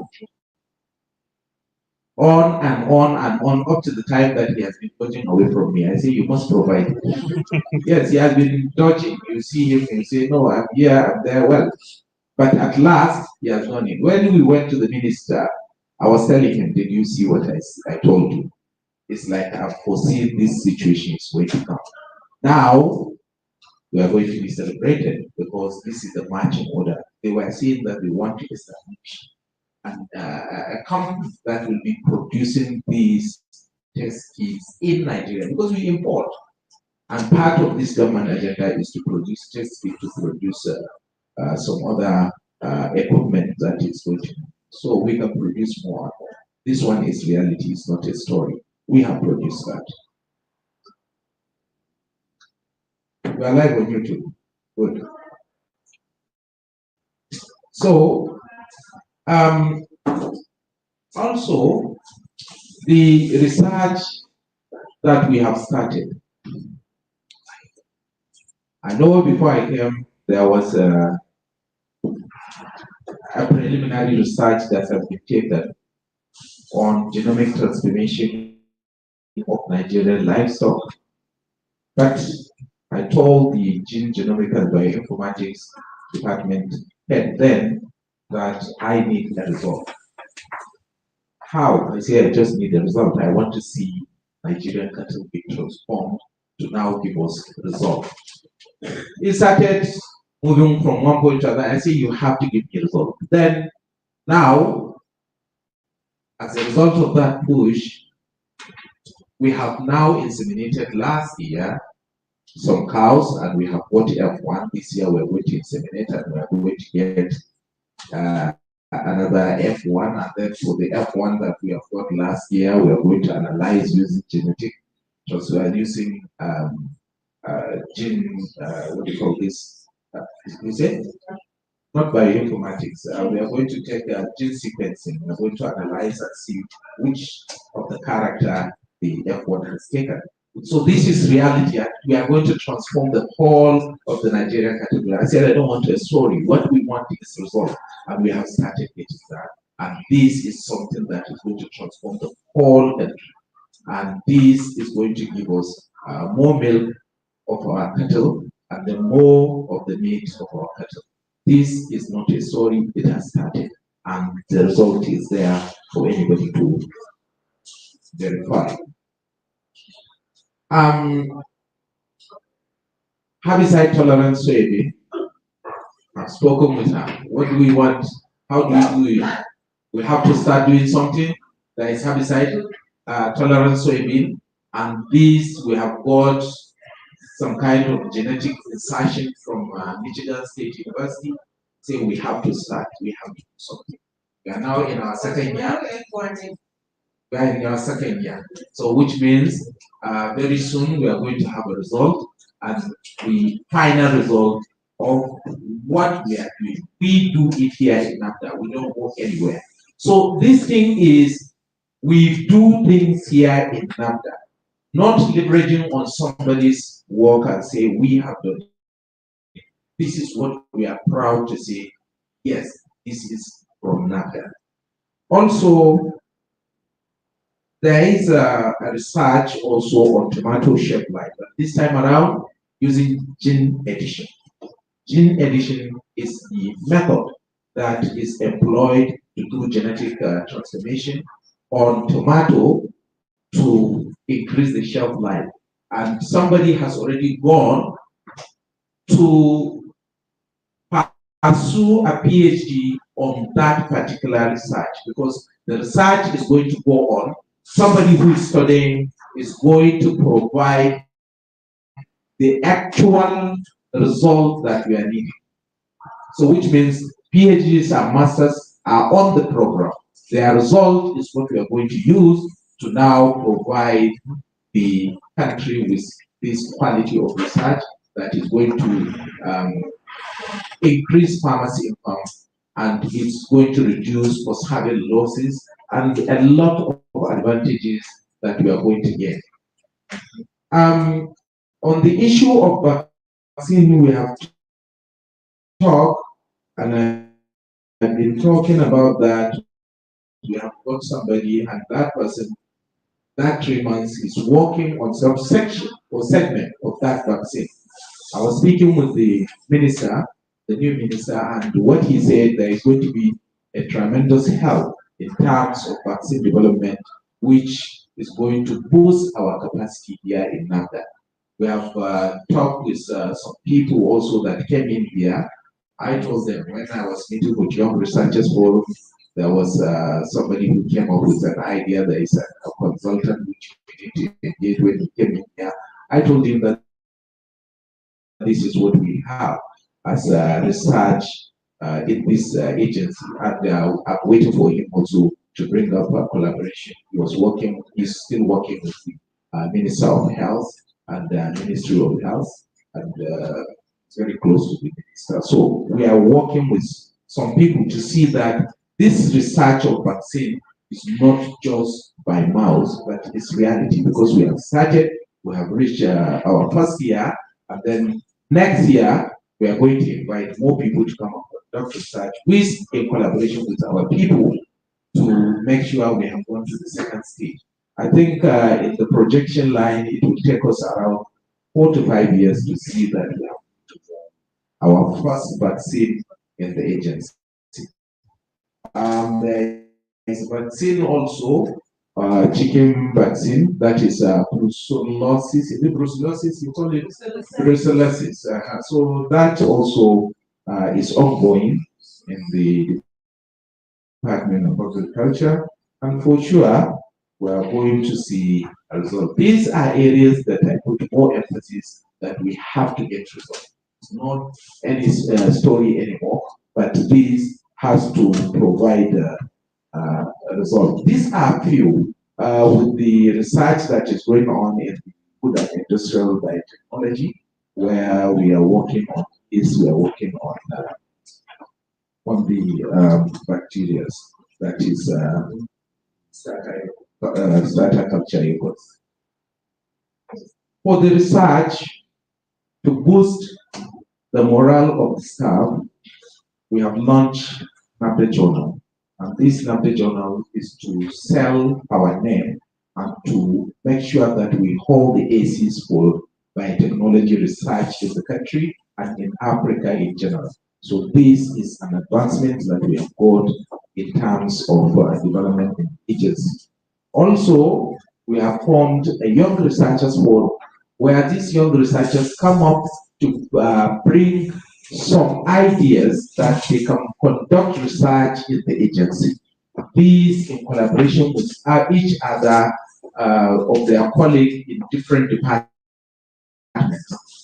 on and on and on up to the time that he has been dodging away from me. I say, you must provide it. Yes, he has been dodging. You see him and you say, no, I'm here, I'm there. Well, but at last, he has done it. When we went to the minister, I was telling him, did you see what I told you? It's like I've foreseen this situation is going to come. Now, we are going to be celebrated because this is the marching order. They were saying that they want to establish a company that will be producing these test kits in Nigeria because we import. And part of this government agenda is to produce test kits, to produce some other equipment that is going to. So we can produce more. This one is reality, it's not a story. We have produced that. We are live on YouTube. Good. So, also, the research that we have started. I know before I came, there was a preliminary research that has been taken on genomic transformation of Nigerian livestock. But I told the Gene Genomic and Bioinformatics department head then that I need a result. How? I say I just need a result. I want to see Nigerian cattle be transformed to now give us a result. He started moving from one point to another. I say you have to give me a result. Then now, as a result of that push, we have now inseminated last year some cows, and we have bought F1. This year we're going to inseminate, and we're going to get another F1, and then for the F1 that we have got last year, we are going to analyze using genetic. So we are using gene, what do you call this? You say? Not bioinformatics. We are going to take gene sequencing. We are going to analyze and see which of the character the F1 has taken. So this is reality. We are going to transform the whole of the Nigerian category. I said I don't want a story. What we want is result, and we have started getting that. And this is something that is going to transform the whole country. And this is going to give us more milk of our cattle and then more of the meat of our cattle. This is not a story, it has started, and the result is there for anybody to verify. Herbicide tolerance soybean. I've spoken with her. What do we want? How do we do it? We have to start doing something that is herbicide tolerance soybean, and this we have got some kind of genetic insertion from Michigan State University, saying we have to start, we have to do something. We are now in our second year. We are in our second year. So which means very soon we are going to have a result, and the final result of what we are doing. We do it here in NABDA. We don't go anywhere. So this thing is, we do things here in NABDA, not leveraging on somebody's work and say we have done it. This is what we are proud to say. Yes, this is from NABDA. Also, there is a research also on tomato shelf life, but this time around using gene edition. Gene edition is the method that is employed to do genetic transformation on tomato to increase the shelf life. And somebody has already gone to pursue a PhD on that particular research, because the research is going to go on. Somebody who is studying is going to provide the actual result that we are needing. So which means PhDs and masters are on the program. Their result is what we are going to use to now provide the country with this quality of research that is going to increase farmers' income, and it's going to reduce post-harvest losses and a lot of advantages that we are going to get. On the issue of vaccine, we have talked, and I've been talking about that. We have got somebody, and that person, that 3 months is working on some section or segment of that vaccine. I was speaking with the minister, the new minister, and what he said, there is going to be a tremendous help in terms of vaccine development, which is going to boost our capacity here in NABDA. We have talked with some people also that came in here. I told them when I was meeting with Young Researchers Forum, there was somebody who came up with an idea. There is a consultant which we need to engage when he came in here. I told him that this is what we have as research in this agency, and I'm waiting for him also to bring up a collaboration. He's still working with the Minister of Health and the Ministry of Health, and it's very close to the minister. So we are working with some people to see that this research of vaccine is not just by mouth, but it's reality, because we have started, we have reached our first year, and then next year we are going to invite more people to come and conduct research with a collaboration with our people to make sure we have gone to the second stage. I think in the projection line, it will take us around 4 to 5 years to see that we have our first vaccine in the agency. There is vaccine also, chicken vaccine, that is brucellosis. Is it brucellosis? You call it brucellosis. So that also is ongoing in the Department of Agriculture, and for sure we are going to see a result. These are areas that I put more emphasis that we have to get results. It's not any story anymore, but these has to provide a result. These are few with the research that is going on in food and industrial biotechnology, where we are working on the bacteria that is starter culture yogurts. For the research to boost the morale of the staff, we have launched NABDA journal. And this NABDA journal is to sell our name and to make sure that we hold the ACs for biotechnology research in the country and in Africa in general. So this is an advancement that we have got in terms of development in agency. Also, we have formed a young researchers forum where these young researchers come up to bring some ideas that they can conduct research in the agency. These in collaboration with each other of their colleagues in different departments.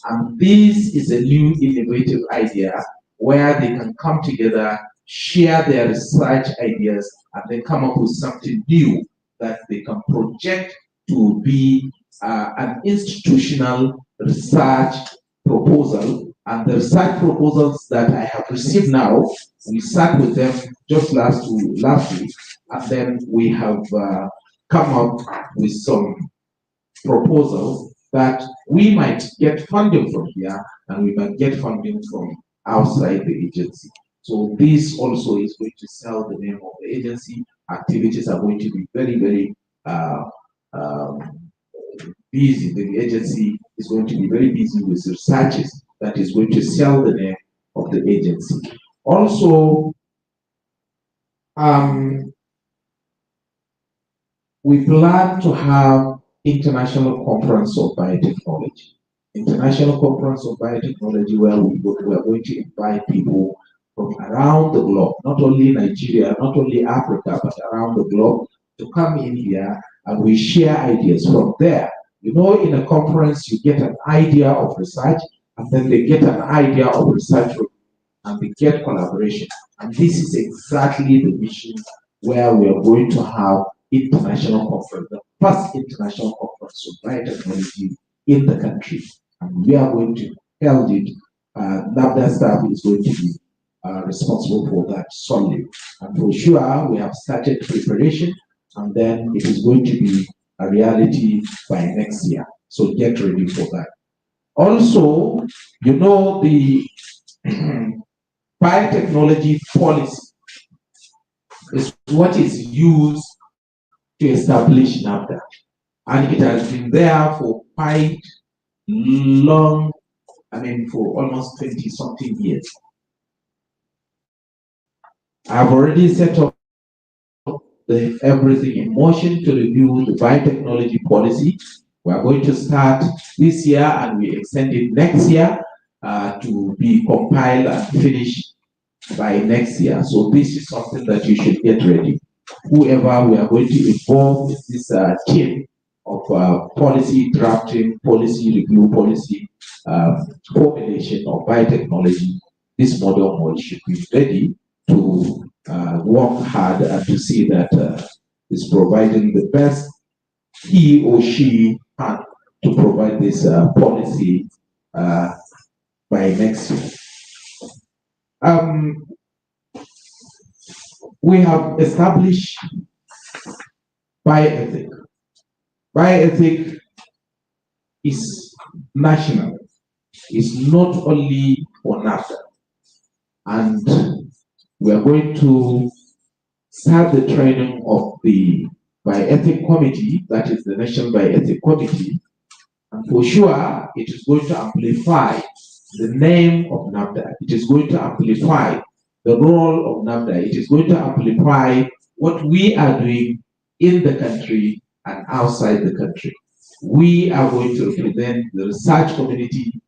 And this is a new innovative idea where they can come together, share their research ideas, and then come up with something new that they can project to be an institutional research proposal. And the research proposals that I have received now, we sat with them just last week, and then we have come up with some proposals that we might get funding from here, and we might get funding from outside the agency. So this also is going to sell the name of the agency. Activities are going to be very, very busy. The agency is going to be very busy with researches that is going to sell the name of the agency. Also, we plan to have International Conference of Biotechnology. International Conference of Biotechnology, where we are going to invite people from around the globe, not only Nigeria, not only Africa, but around the globe, to come in here and we share ideas from there. You know, in a conference, you get an idea of research, and then they get an idea of research, and they get collaboration. And this is exactly the mission where we are going to have international conference, the first international conference of biotechnology in the country. And we are going to hold it. NABDA staff is going to be responsible for that solely. And for sure, we have started preparation, and then it is going to be a reality by next year. So get ready for that. Also, you know, the biotechnology policy is what is used to establish NABDA. And it has been there for quite long, for almost 20-something years. I've already set up everything in motion to review the biotechnology policy. We are going to start this year and we extend it next year to be compiled and finished by next year. So this is something that you should get ready. Whoever we are going to involve in this team of policy drafting, policy review, policy formulation of biotechnology, this model should be ready to work hard and to see that is providing the best he or she can to provide this policy by next year. We have established bioethic. Bioethic is national. It's not only for NABDA. And we are going to start the training of the bioethic committee, that is the National Bioethic Committee. And for sure, it is going to amplify the name of NABDA. It is going to amplify the role of NABDA. It is going to amplify what we are doing in the country and outside the country. We are going to represent the research community,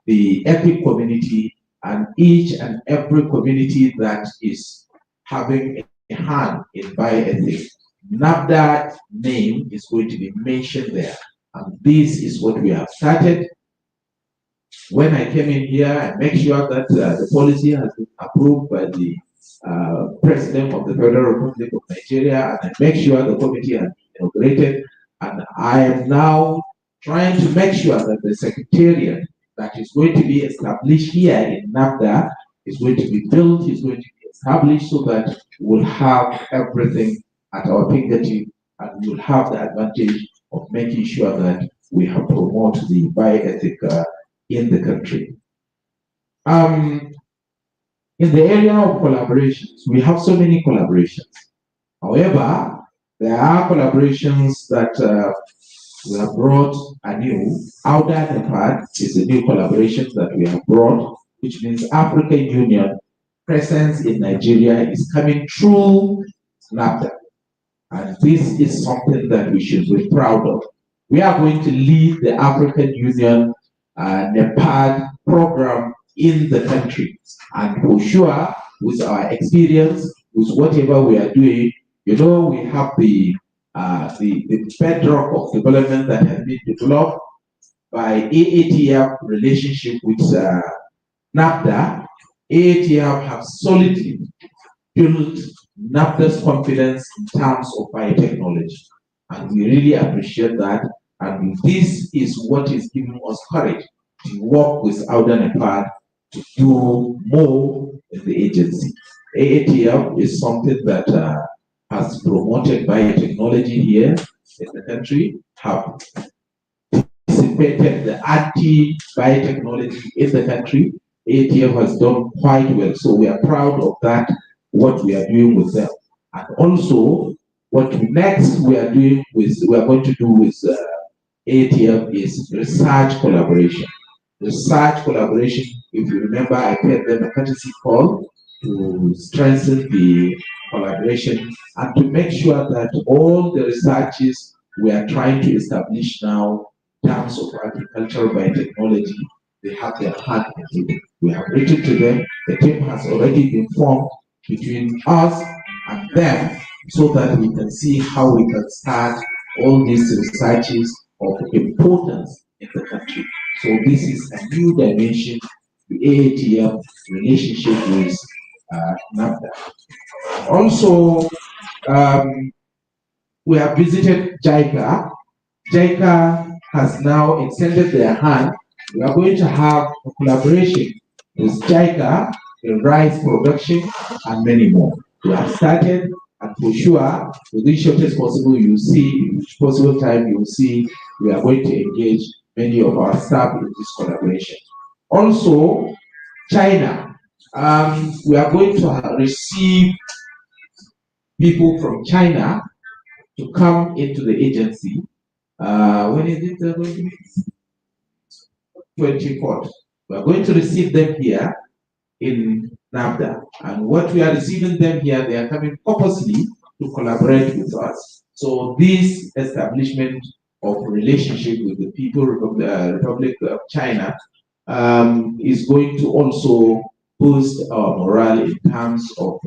the ethic community, and each and every community that is having a hand in bioethics. NABDA name is going to be mentioned there. And this is what we have started. When I came in here, I make sure that the policy has been approved by the President of the Federal Republic of Nigeria, and I make sure the committee has been inaugurated. And I am now trying to make sure that the secretariat that is going to be established here in NABDA is going to be built, is going to be established so that we'll have everything at our fingertip, and we'll have the advantage of making sure that we have promoted the bioethic in the country. In the area of collaborations, we have so many collaborations. However, there are collaborations that we have brought anew. AUDA NEPAD is a new collaboration that we have brought, which means African Union presence in Nigeria is coming through NABDA. And this is something that we should be proud of. We are going to lead the African Union NEPAD program in the country. And for sure, with our experience, with whatever we are doing, you know, we have the bedrock of development that has been developed by AATF relationship with NABDA. AATF have solidly built NABDA's confidence in terms of biotechnology. And we really appreciate that. And this is what is giving us courage to work with AUDA NEPAD to do more in the agency. AATF is something that has promoted biotechnology here in the country, have participated the anti-biotechnology in the country. AATF has done quite well, so we are proud of that, what we are doing with them. And also, what next we are going to do with AATF is research collaboration. Research collaboration, if you remember, I paid them a courtesy call to strengthen the collaboration and to make sure that all the researches we are trying to establish now in terms of agricultural biotechnology, they have their hand in it. We have written to them, the team has already been formed between us and them so that we can see how we can start all these researches of importance in the country. So this is a new dimension to AATF relationship with NABDA. Also, we have visited JICA. JICA has now extended their hand. We are going to have a collaboration with JICA in rice production and many more. We have started, and for sure, within shortest possible, you see, possible time, you will see we are going to engage many of our staff in this collaboration. Also, China. We are going to receive people from China to come into the agency. When is it going to be? 24th. We are going to receive them here in NABDA. And what we are receiving them here, they are coming purposely to collaborate with us. So this establishment of relationship with the people of the Republic of China is going to also boost our morale in terms of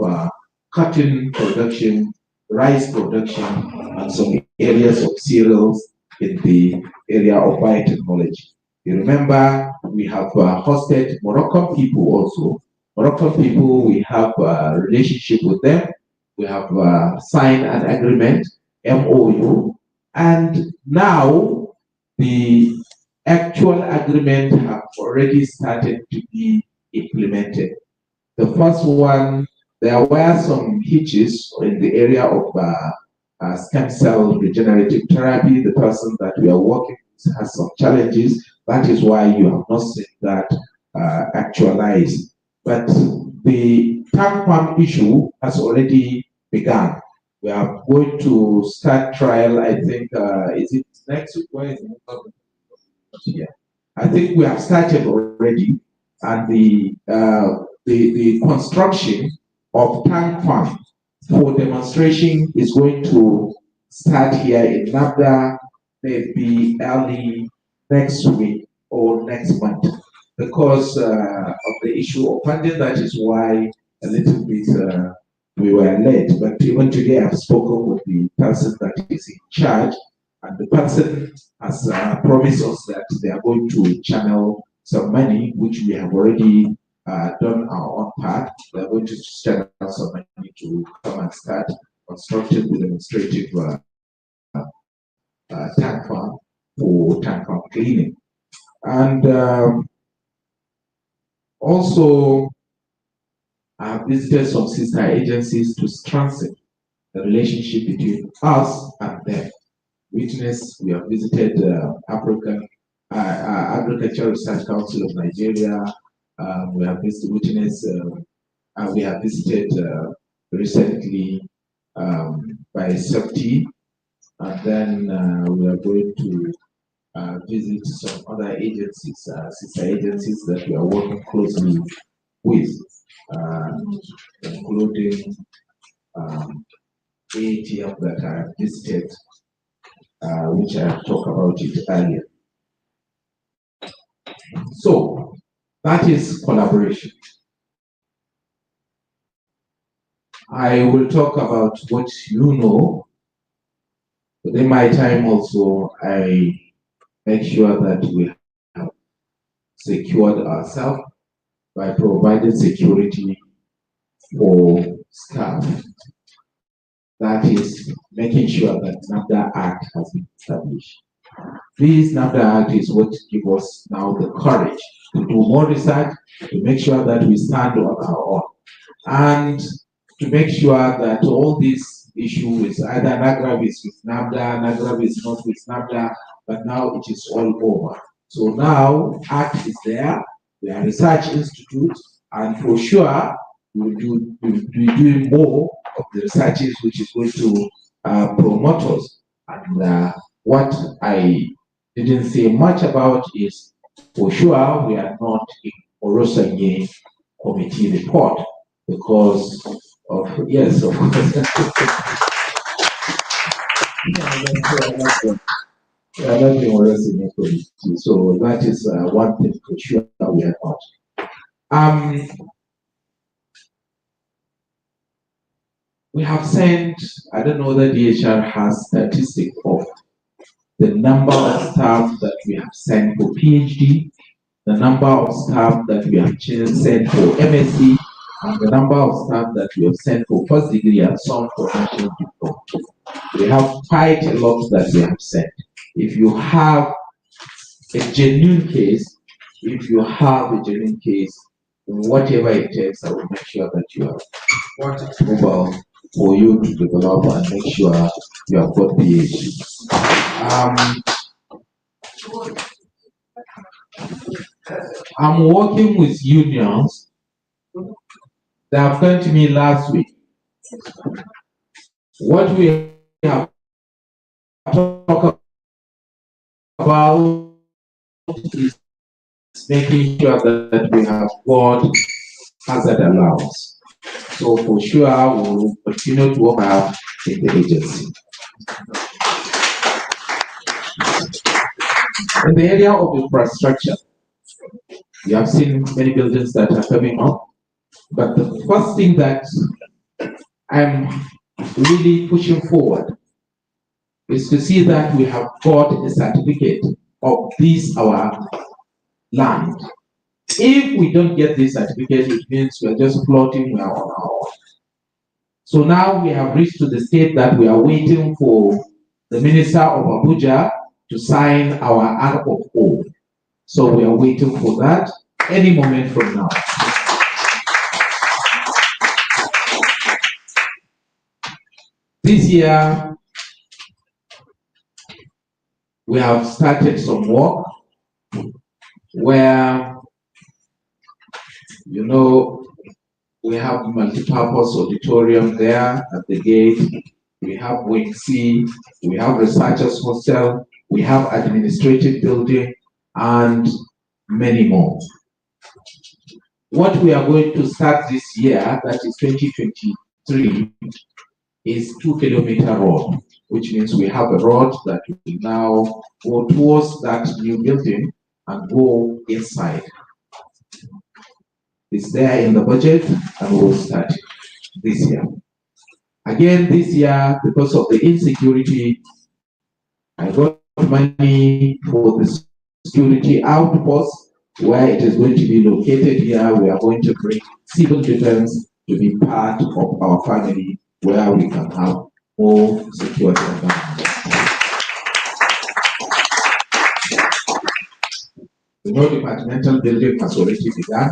cotton production, rice production, and some areas of cereals in the area of biotechnology. You remember, we have hosted Moroccan people also. Moroccan people, we have a relationship with them. We have signed an agreement, MOU, and now the actual agreement have already started to be implemented. The first one, there were some hitches in the area of stem cell regenerative therapy. The person that we are working with has some challenges. That is why you have not seen that actualized. But the tank farm issue has already begun. We are going to start trial, I think, is it next week? Where is it? Yeah. I think we have started already, and the construction of tank farm for demonstration is going to start here in NABDA, maybe early next week or next month. Because of the issue of funding, that is why a little bit we were late. But even today, I've spoken with the person that is in charge, and the person has promised us that they are going to channel some money, which we have already done our own part. We are going to spend some money to come and start constructing the demonstrative tank farm for tank farm cleaning. And also, I have visited some sister agencies to strengthen the relationship between us and them. Witness, we have visited African Agricultural Research Council of Nigeria. We have visited Witness. We have visited recently by SEPTI, and then we are going to visit some other agencies, sister agencies that we are working closely with, including ATF that I have visited, which I talked about it earlier. So that is collaboration. I will talk about what you know. Within my time also, I make sure that we have secured ourselves by providing security for staff. That is making sure that NABDA Act has been established. This NABDA Act is what gives us now the courage to do more research, to make sure that we stand on our own, and to make sure that all these issues, either NAGRAV is with NABDA, NAGRAV is not with NABDA, but now it is all over. So now Act is there, we are research institute, and for sure we'll be doing more of the researches which is going to promote us. And what I didn't say much about is, for sure, we are not in Orosanye committee report because of, yes, of course. We are not in Orosanye committee, so that is one thing for sure that we are not. We have sent, I don't know that DHR has statistics of the number of staff that we have sent for PhD, the number of staff that we have sent for MSc, and the number of staff that we have sent for first degree and some for national diploma. We have quite a lot that we have sent. If you have a genuine case, whatever it takes, I will make sure that you have what is mobile for you to develop and make sure you have got PhD. I'm working with unions. They have come to me last week. What we have talked about is making sure that we have got hazard allowance. So for sure, we will continue to work out in the agency. In the area of infrastructure, you have seen many buildings that are coming up, but the first thing that I'm really pushing forward is to see that we have got a certificate of this, our land. If we don't get this certificate, it means we're just floating on our own. So now we have reached to the state that we are waiting for the Minister of Abuja to sign our ROO. So we are waiting for that any moment from now. This year, we have started some work where, you know, we have multi-purpose auditorium there at the gate. We have wing C, we have researchers hostel, we have administrative building, and many more. What we are going to start this year, that is 2023, is 2-kilometer road, which means we have a road that will now go towards that new building and go inside. It's there in the budget and we'll start this year. Again, this year, because of the insecurity, I got money for the security outpost where it is going to be located here, we are going to bring civil defense to be part of our family, where we can have more security environment. The no departmental building has already begun.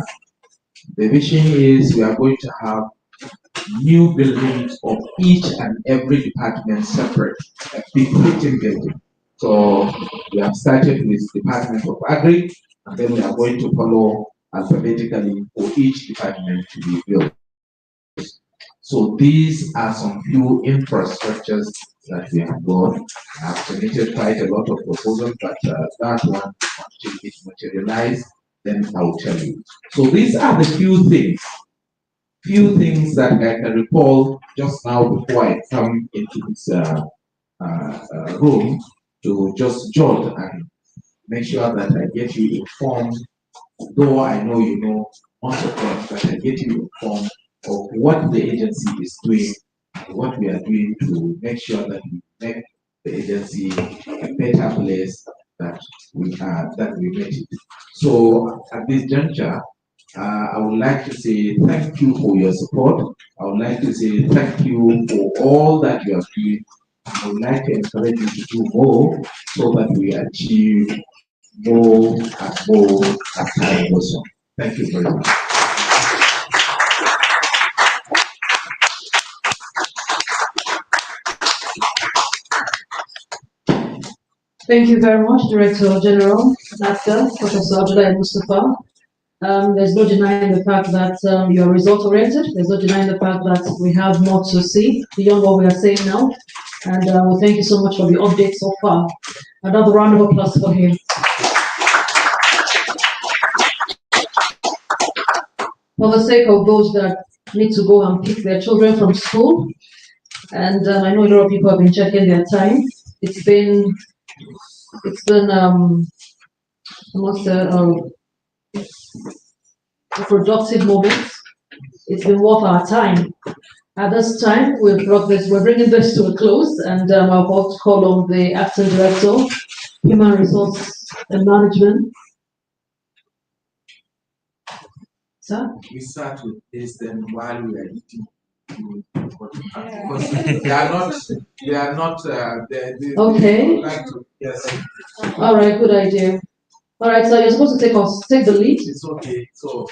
The vision is we are going to have new buildings of each and every department separate, a big fitting building. So we have started with Department of Agri, and then we are going to follow alphabetically for each department to be built. So these are some few infrastructures that we have got. I have submitted quite a lot of proposals, but that one, until it materializes, then I'll tell you. So these are the few things that I can recall just now before I come into this room to just jot and make sure that I get you informed, though I know you know most of them, but I get you informed of what the agency is doing and what we are doing to make sure that we make the agency a better place that we make it. So at this juncture, I would like to say thank you for your support. I would like to say thank you for all that you are doing. I would like to encourage you to do more so that we achieve more and more as time goes on. Thank you very much. Thank you very much, Director General NABDA, Professor Abdullah Mustafa. There's no denying the fact that you are result-oriented. There's no denying the fact that we have more to see beyond what we are saying now. And we thank you so much for the update so far. Another round of applause for him. For the sake of those that need to go and pick their children from school, and I know a lot of people have been checking their time. It's been almost a productive moment. It's been worth our time. At this time, we're bringing this to a close, and I'll about to call on the Acting Director, Human Resource and Management. Sir? We start with this, then while we are eating, because they are not, okay. Like to, yes. All right, good idea. All right, so you're supposed to take the lead. It's okay. So.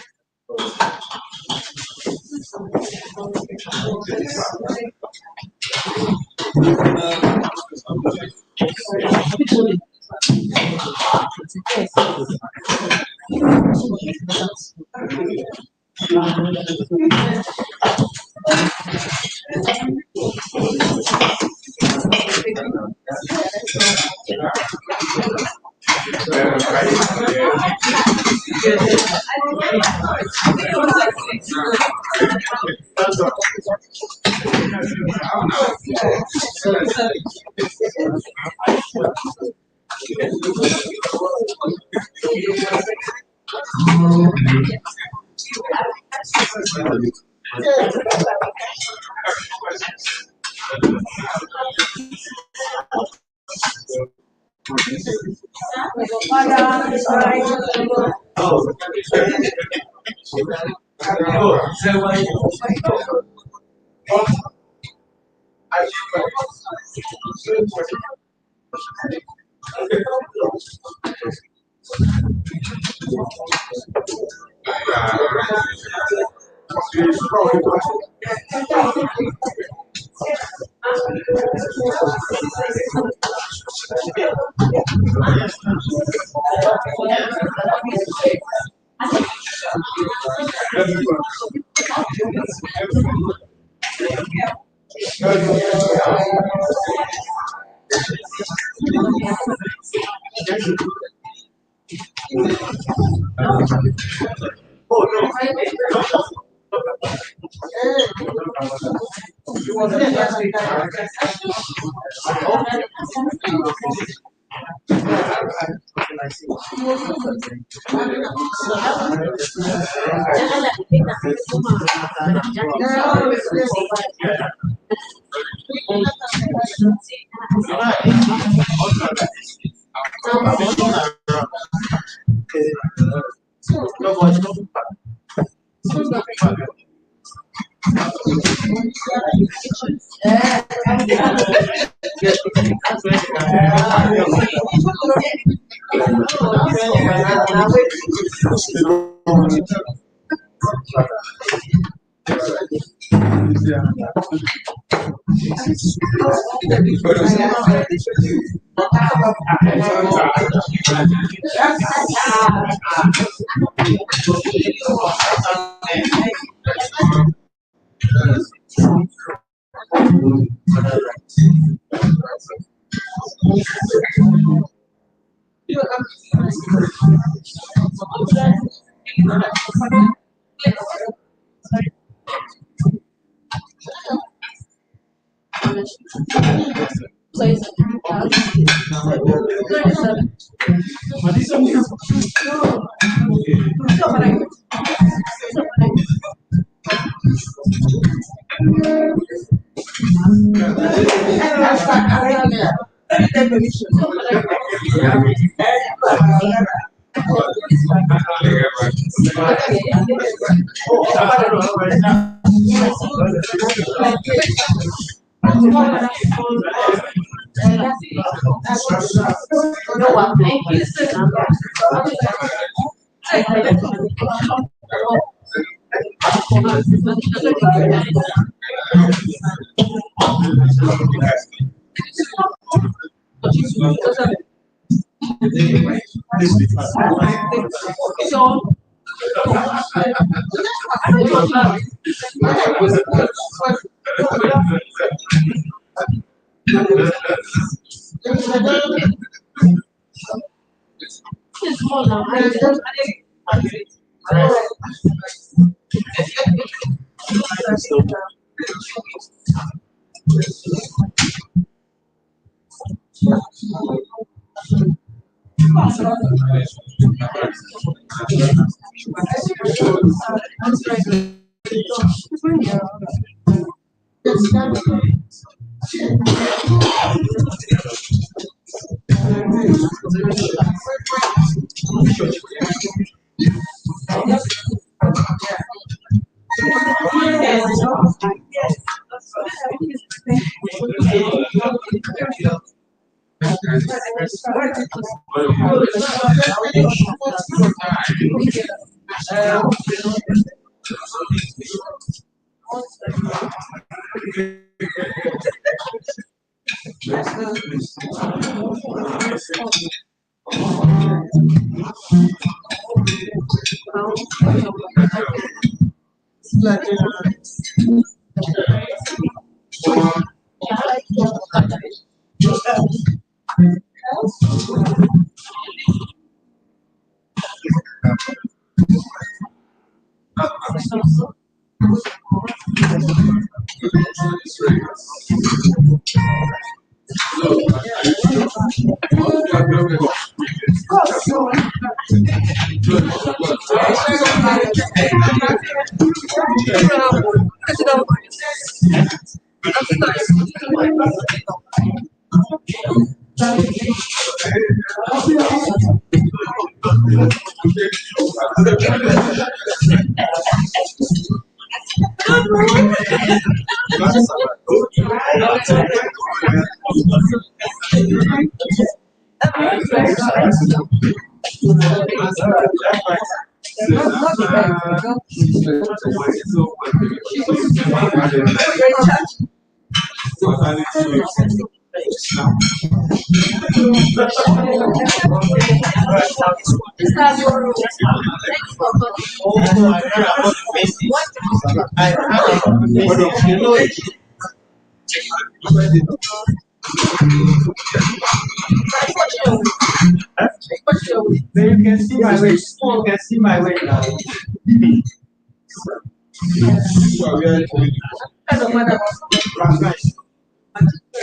Then you can see my weight. You can see my weight now.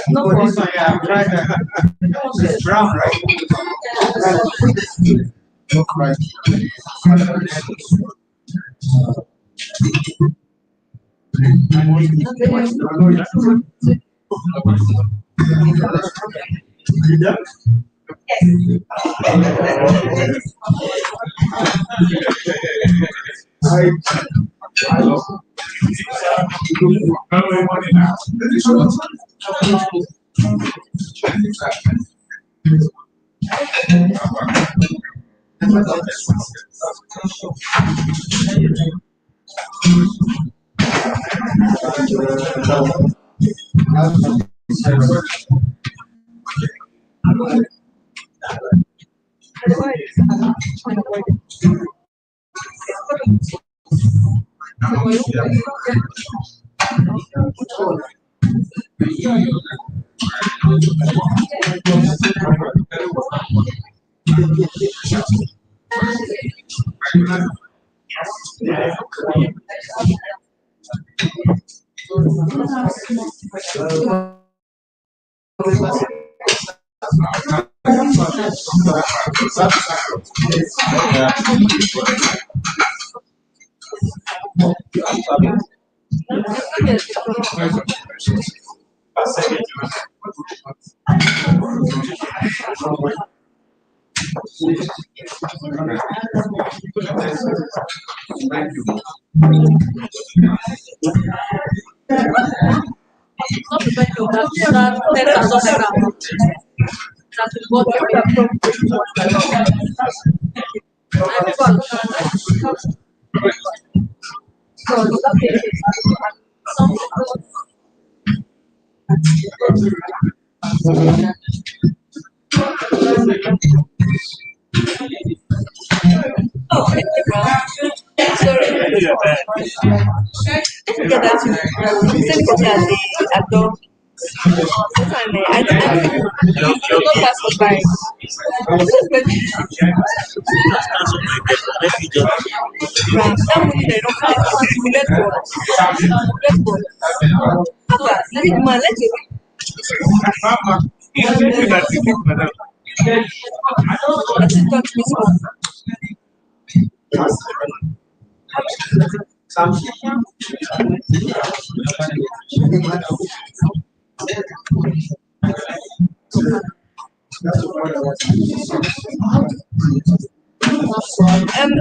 No, this one, yeah, I'm trying to. It's brown, right? Not right.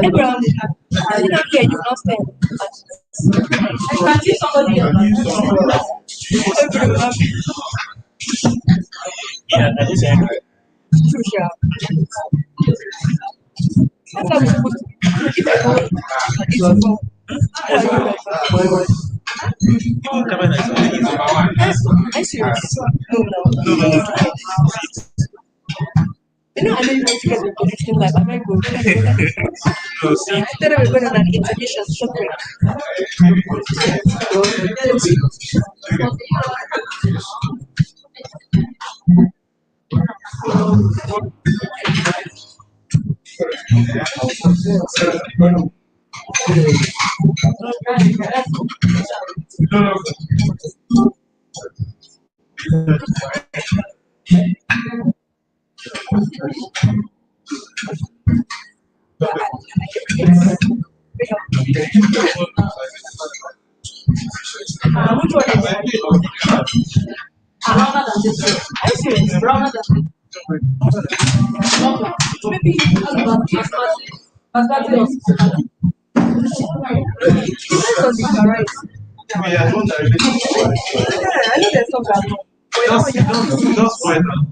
Abraham, I did not hear you not saying. I can see somebody else. Abraham. Yeah, that is accurate. True, sure. That's how we're supposed to be. I'm serious. No. You know, I didn't know you guys were connecting live. I might go. No, see. Instead of going on an intermission short break. Which one is it? Browner than this one. Are you serious? Browner than maybe basmati or right. Yeah, I know there's some that just find out.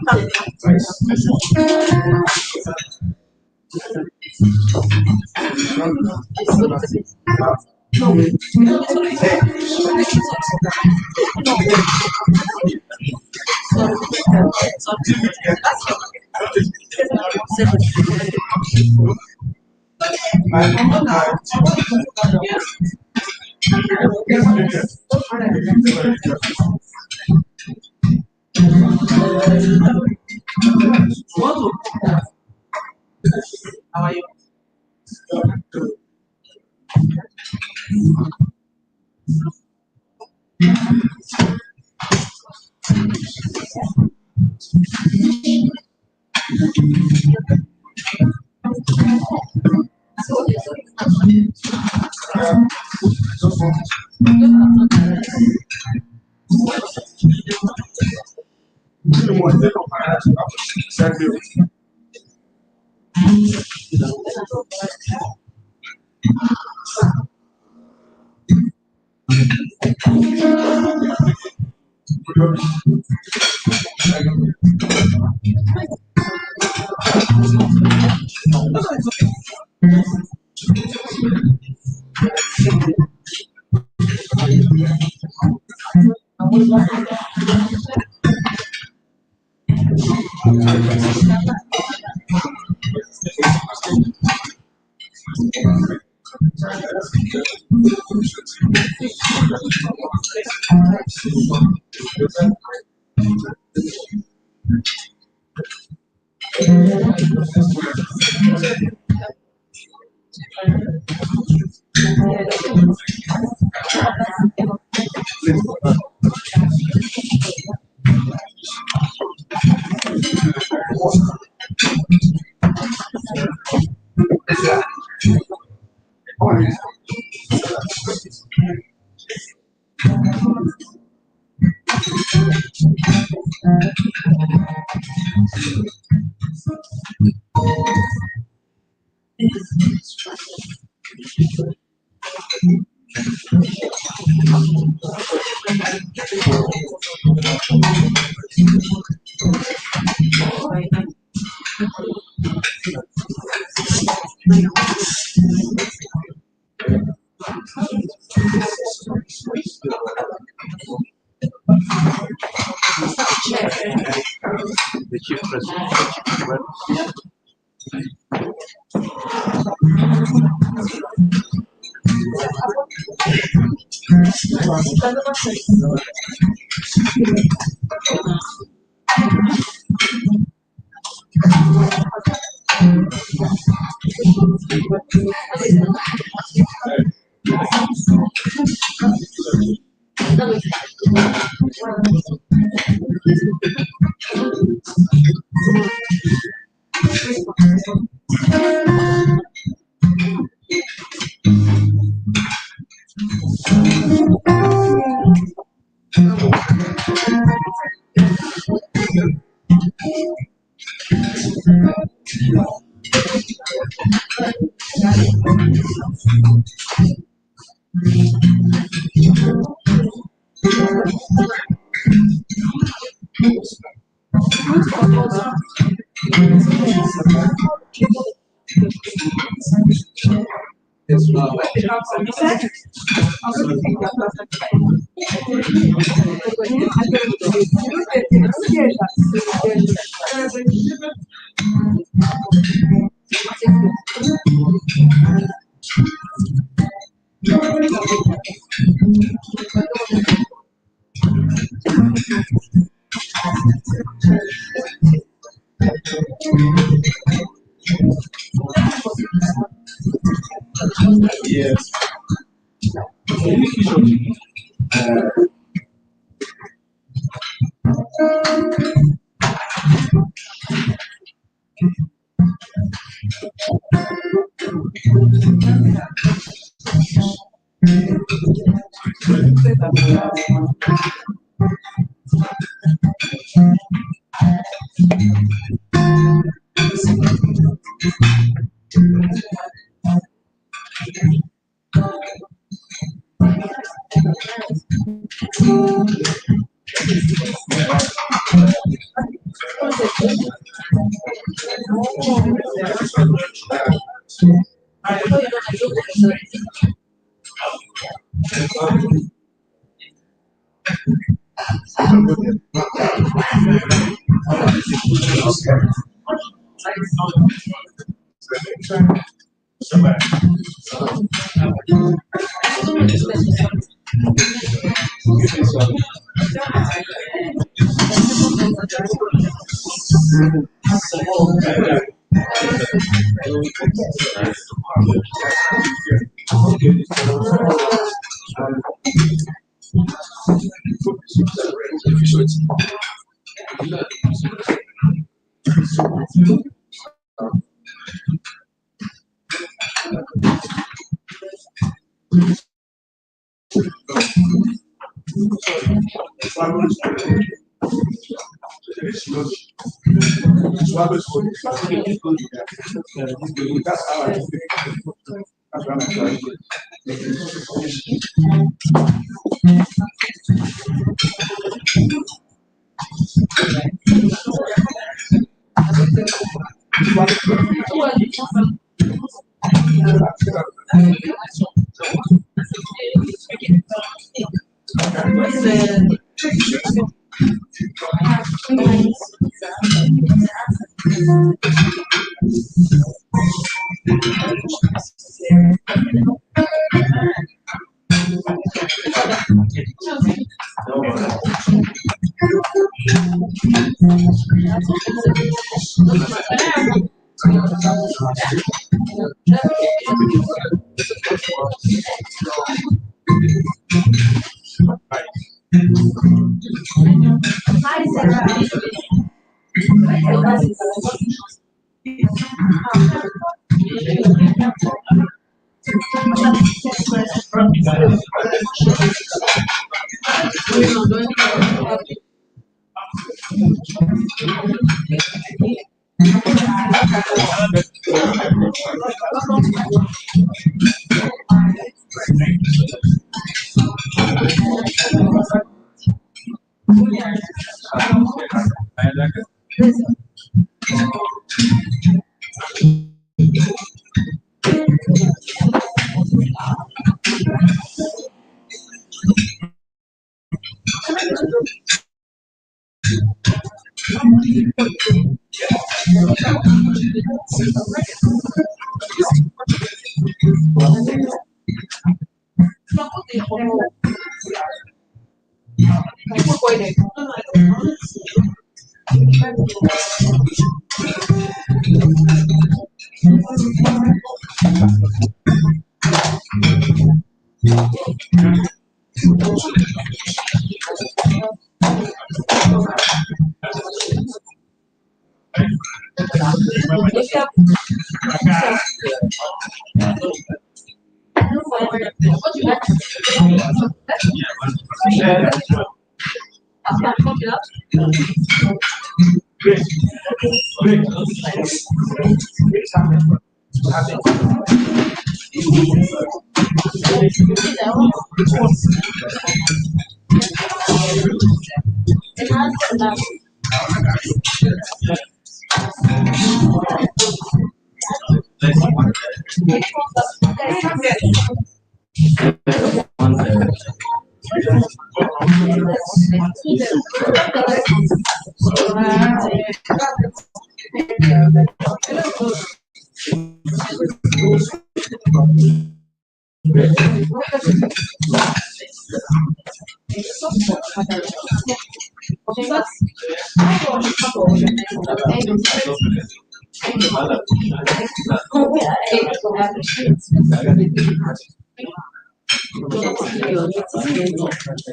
How are you? The chief president. Yes. Hi, Sarah.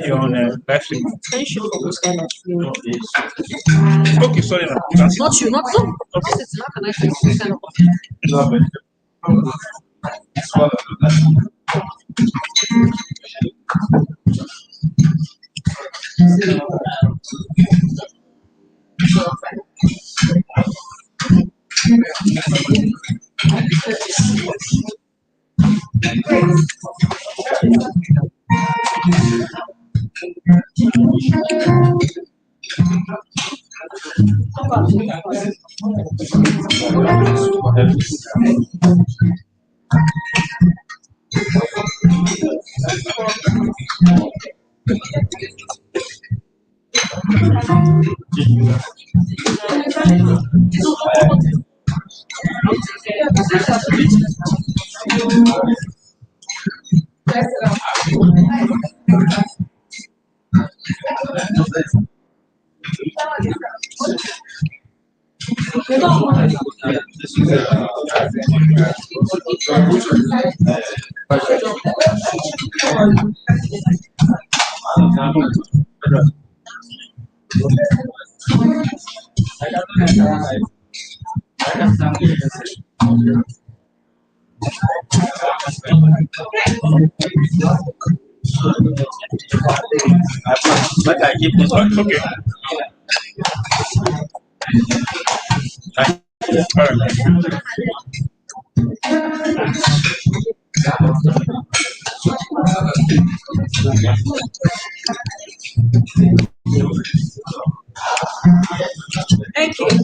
You're on battery. Okay, sorry. Not you, not you. Okay. It's not connected. It's kind of But I keep this one. Okay. All right. Thank you.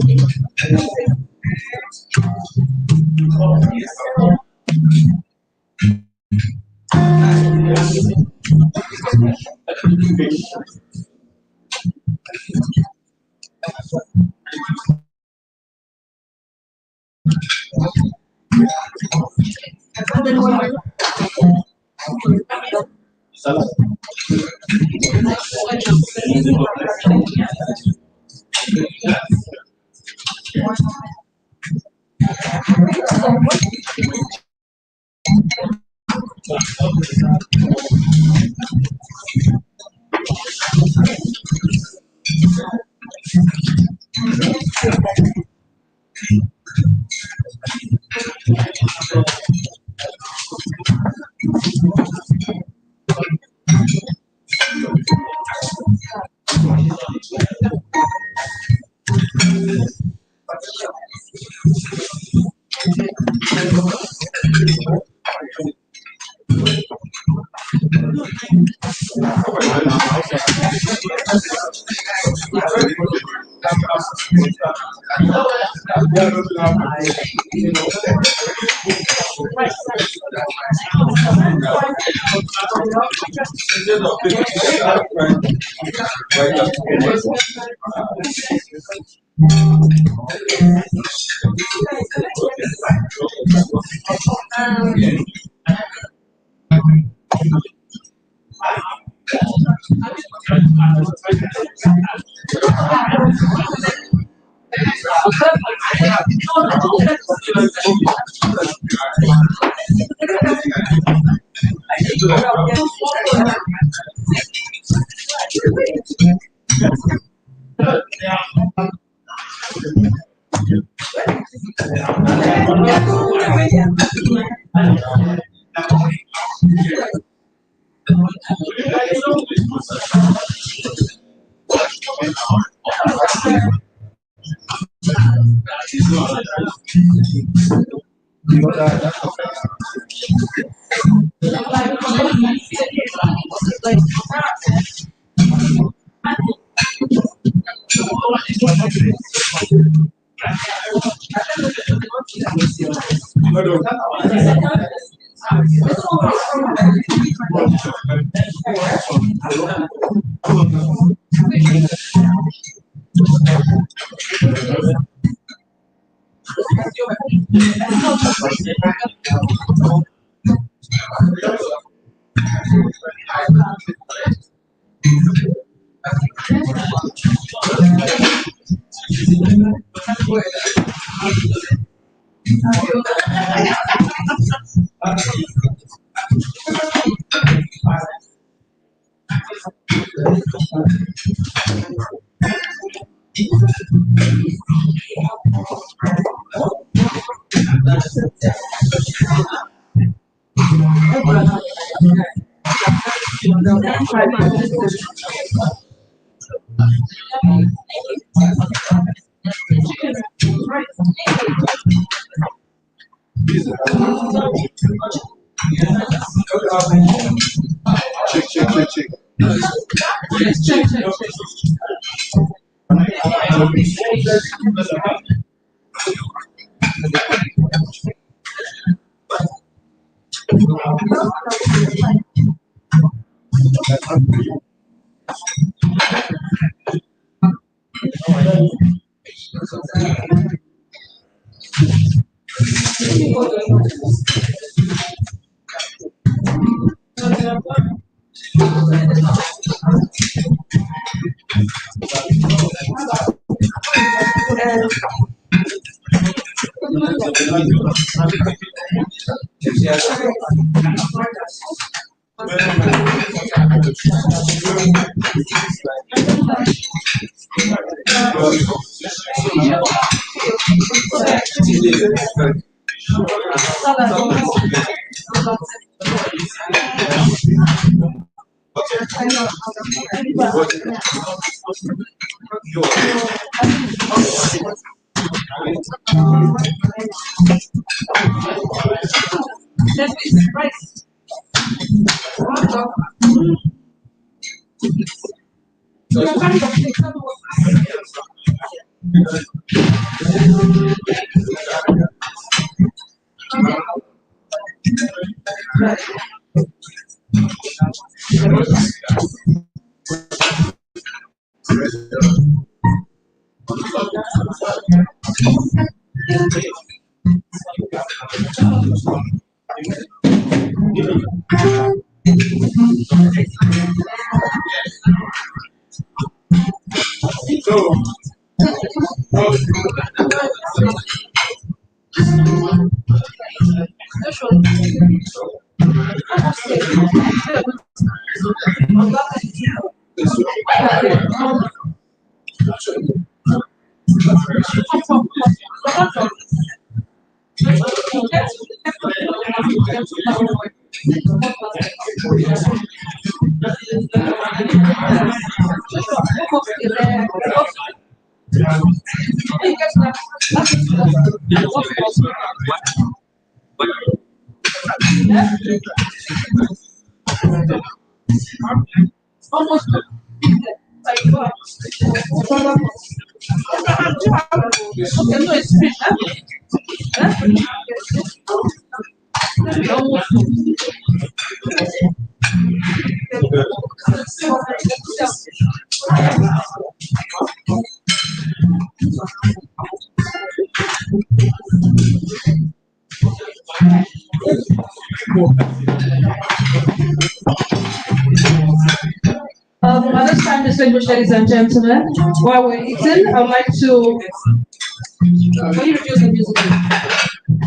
At this time, distinguished ladies and gentlemen, while we're eating, I'd like to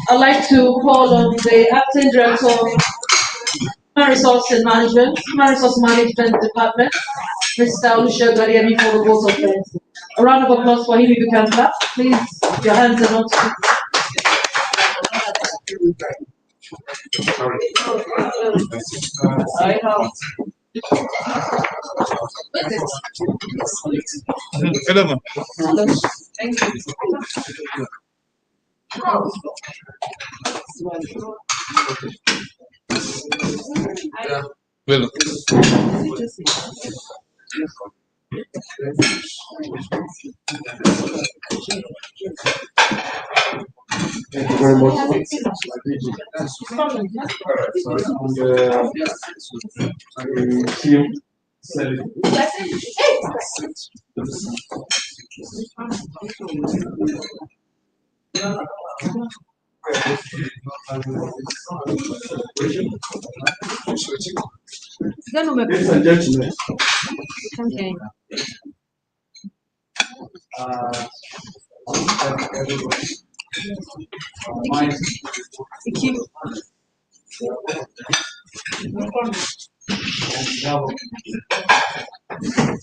I'd like to call on the acting director of Human Resource Management Department, Mr. Olusegun Adeyemi, for the vote of thanks. A round of applause for him if you can clap. Please, your hands are not. Hello, Thank you. Hello. Thank you very much. Team ladies and gentlemen,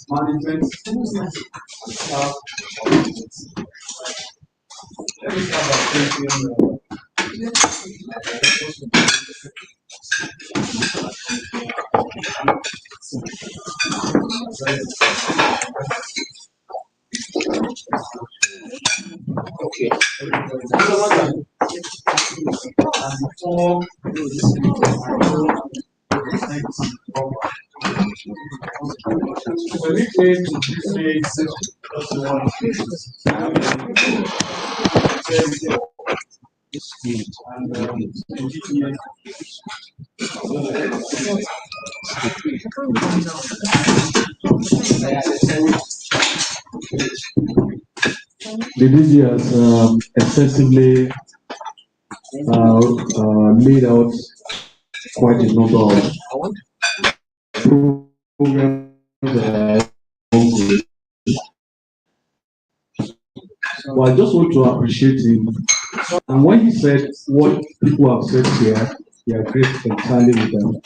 management staff. Let me start by thanking okay. When we came to this phase, the DG has extensively laid out quite a number of programs that are ongoing. But I just want to appreciate him. And when he said what people have said here, he agreed entirely with them.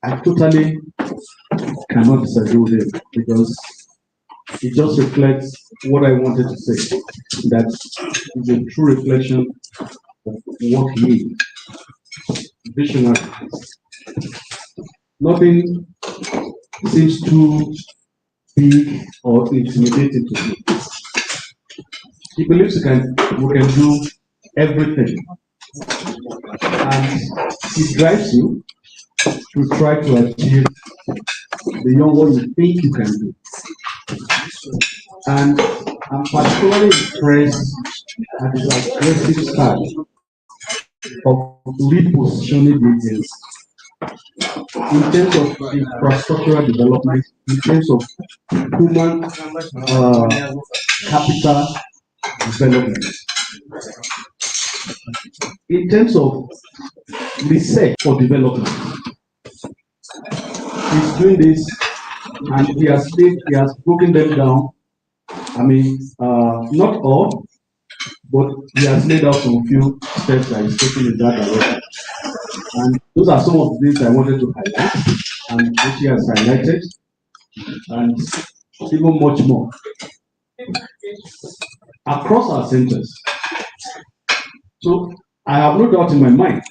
I totally cannot disagree with him because it just reflects what I wanted to say. That is a true reflection of what he is. Visionary. Nothing seems too big or intimidating to him. He believes we can do everything. And it drives you to try to achieve beyond what you think you can do. And I'm particularly impressed at his aggressive style of repositioning the agency in terms of infrastructural development, in terms of human capital development, in terms of research for development. He's doing this and he has broken them down. I mean, not all, but he has laid out some few steps that he's taking in that direction. And those are some of the things I wanted to highlight, and which he has highlighted, and even much more. Across our centers. So I have no doubt in my mind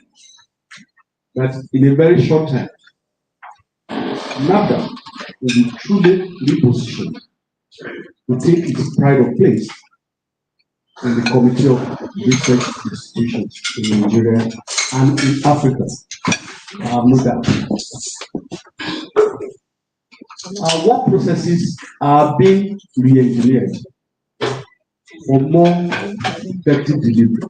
that in a very short time, NABDA will be truly repositioned to take its pride of place in the Committee of Research Institutions in Nigeria and in Africa. I have no doubt. Our work processes are being re-engineered for more effective delivery.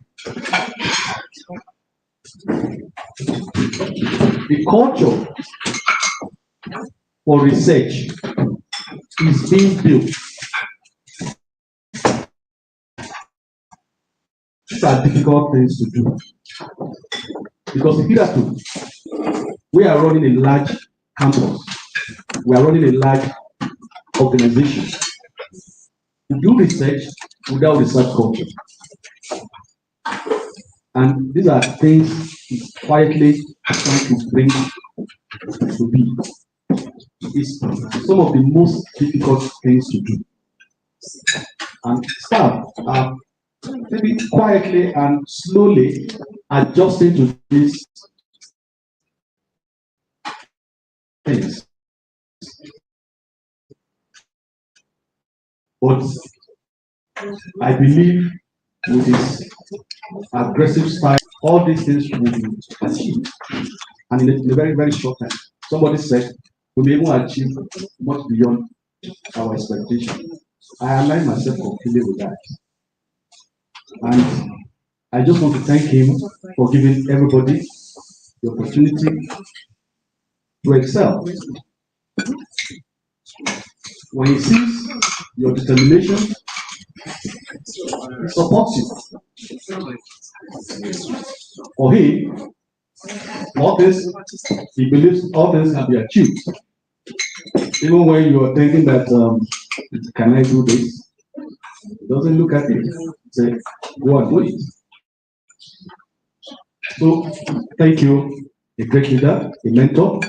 The culture for research is being built. These are difficult things to do. Because if you have to, we are running a large campus. We are running a large organization. To do research without research culture. And these are things quietly trying to bring to be. It's some of the most difficult things to do. And staff are maybe quietly and slowly adjusting to these things. But I believe with his aggressive style, all these things will be achieved. And in a very, very short time. Somebody said we may even achieve much beyond our expectation. I align myself completely with that. And I just want to thank him for giving everybody the opportunity to excel. When he sees your determination, he supports you. For him, all this, he believes all this can be achieved. Even when you are thinking that, can I do this? He doesn't look at it. He says, go and do it. So, thank you, a great leader, a mentor.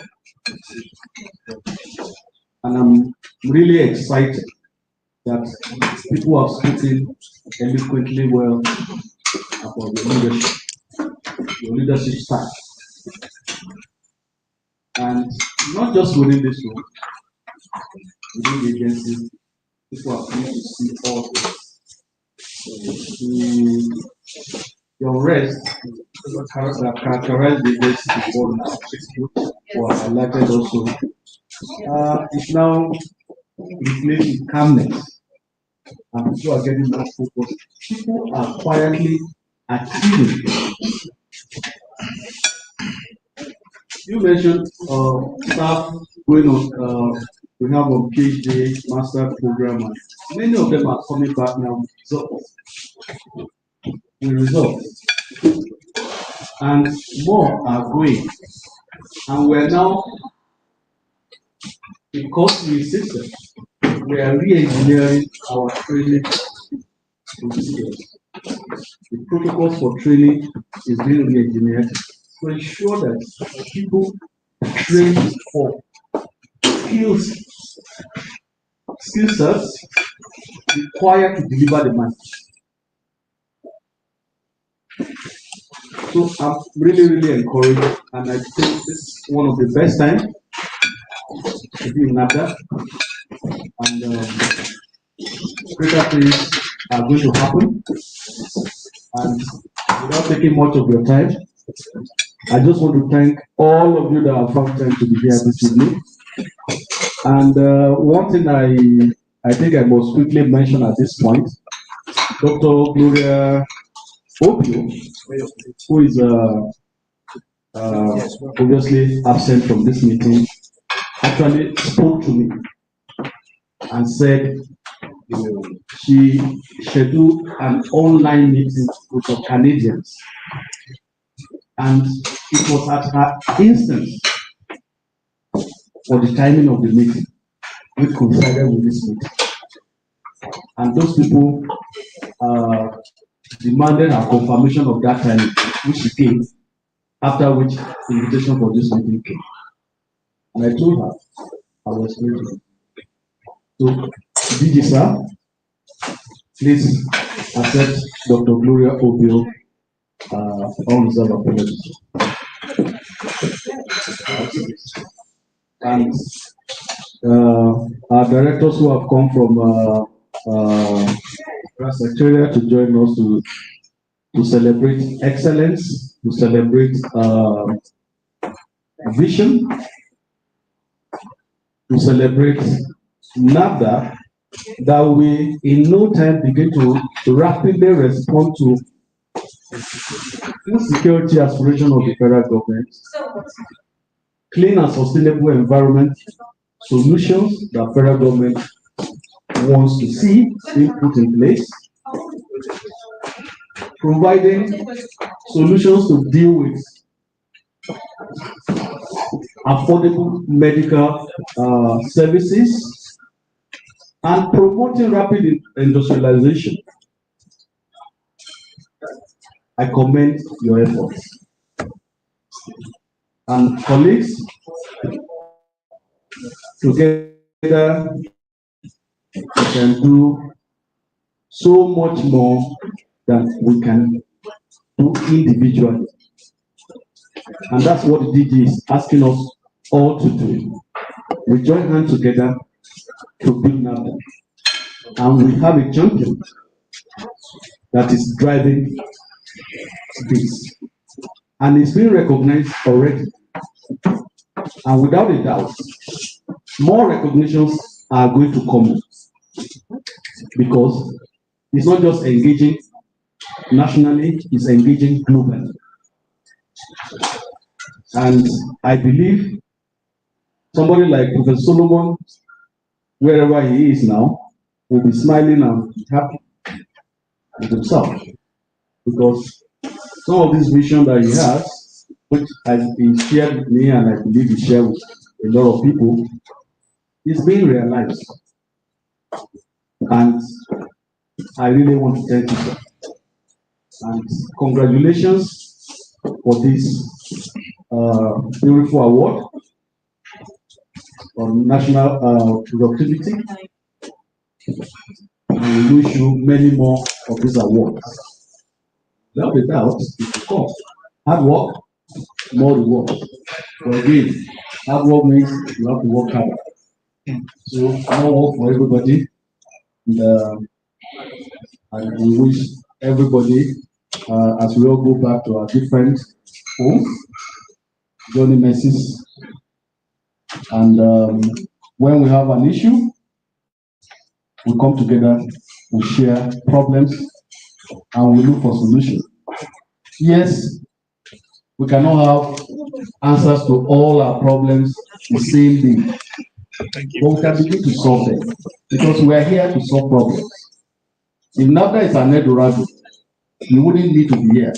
And I'm really excited that people have spoken eloquently well about your leadership style. And not just within this room, within the agency, people are going to see all this. Your rest that characterized the agency before now, was highlighted also, is now replaced with calmness. And people are getting more focused. People are quietly achieving. You mentioned staff going on we have a PhD, master program, and many of them are coming back now with results. And more are going. And we're now, because we system, we are re-engineering our training procedures. The protocols for training is being re-engineered to ensure that people train for skill sets required to deliver the message. So I'm really encouraged, and I think this is one of the best times to be in NABDA, and greater things are going to happen. And without taking much of your time, I just want to thank all of you that have found time to be here this evening. And one thing I think I must quickly mention at this point, Dr. Gloria Opio, who is obviously absent from this meeting, actually spoke to me and said she scheduled an online meeting with the Canadians, and it was at her instance for the timing of the meeting, which coincided with this meeting. And those people demanded a confirmation of that timing, which she gave, after which the invitation for this meeting came. And I told her I was ready. So, DG sir, please accept Dr. Gloria Obio unreserved apology. And our directors who have come from Secretariat to join us to celebrate excellence, to celebrate vision, to celebrate NABDA, that we in no time begin to rapidly respond to food security aspiration of the federal government, clean and sustainable environment solutions that federal government wants to see being put in place, providing solutions to deal with affordable medical services, and promoting rapid industrialization. I commend your efforts. And colleagues, together we can do so much more than we can do individually. And that's what the DG is asking us all to do. We join hands together to build NABDA. And we have a champion that is driving this. And it's been recognized already. And without a doubt, more recognitions are going to come, because it's not just engaging nationally, it's engaging globally. And I believe somebody like Professor Solomon, wherever he is now, will be smiling and happy with himself, because some of this vision that he has, which has been shared with me, and I believe he shared with a lot of people, is being realized. And I really want to thank you, sir. And congratulations for this beautiful award on national productivity. And we wish you many more of these awards. Without a doubt, it will come. Hard work, more reward. But again, hard work means you have to work hard. So more work for everybody. And we wish everybody, as we all go back to our different homes, journey messes. And when we have an issue, we come together, we share problems, and we look for solutions. Yes, we cannot have answers to all our problems the same day. but we can begin to solve them because we are here to solve problems. If NABDA is an Eldorado, we wouldn't need to be here.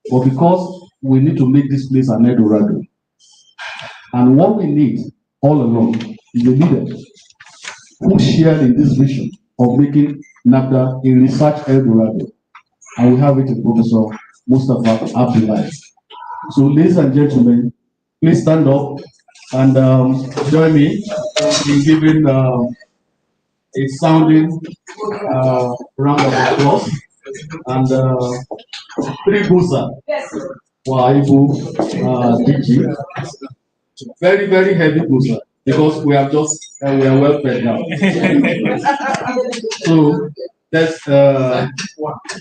But because we need to make this place an Eldorado, and what we need all along is a leader who shared in this vision of making NABDA a research Eldorado. And we have it in Professor Mustafa Abdullahi. So, ladies and gentlemen, please stand up and join me in giving a sounding round of applause. And 3 busa for Aibu DG. Very, very heavy busa because we are well fed now. So that's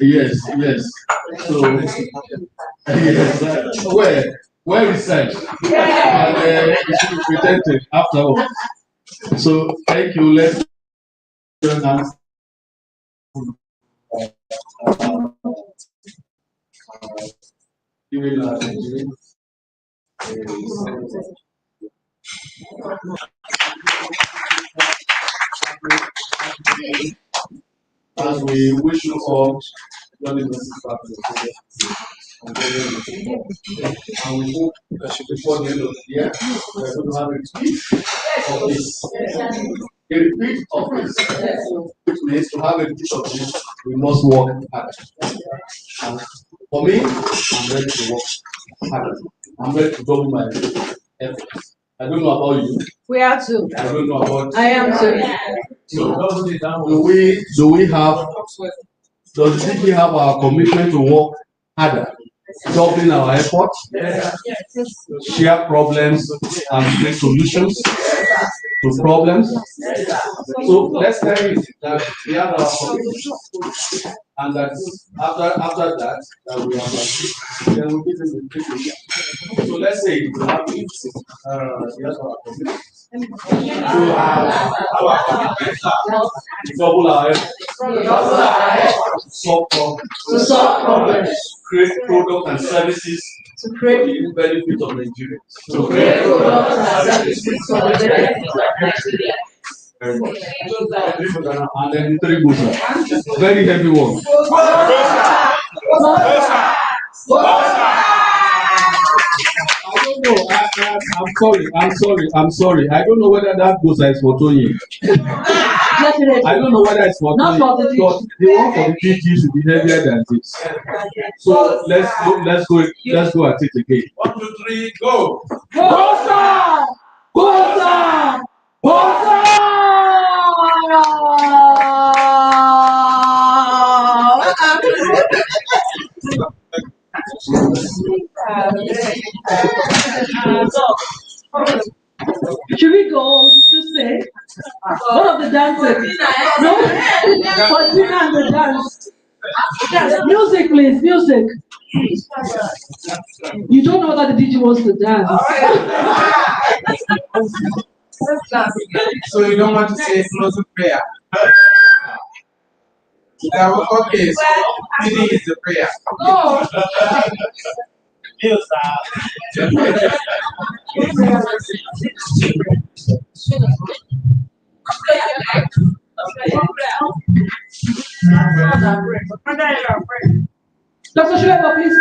yes. So yes, where research and it should be presented afterwards. So thank you. Let's join hands. As we wish you all journey blessings back to the and we hope that before the end of the year, we are going to have a repeat of this. Which means to have a repeat of this, we must work hard. And for me, I'm ready to work hard. I'm ready to double my efforts. I don't know about you. We are too. I don't know about. I am too. So, does the DG have our commitment to work harder, doubling our efforts, share problems and create solutions to problems? So let's tell you that we have our commitment, and that after that we have then we give them the treatment. So let's say we have yes, our commitment. So our commitment double our efforts, solve problems, create products and services to create the benefit of Nigerians. To create products and services for the benefit of Nigerians. And then 3 busa. Very heavy one. I don't know. I'm sorry. I don't know whether that busa is for Tony. I don't know whether it's for Tony. But the one for the PG should be heavier than this. So let's go at it again. 1, 2, 3, go! Busa! Busa! Busa! Should we go to say one of the dancers? No? Continue and the dance. Music, please, music. You don't know that the DJ wants to dance. So you don't want to say closing prayer? Okay, so PD is the prayer. No. Dr. Shuleva, please.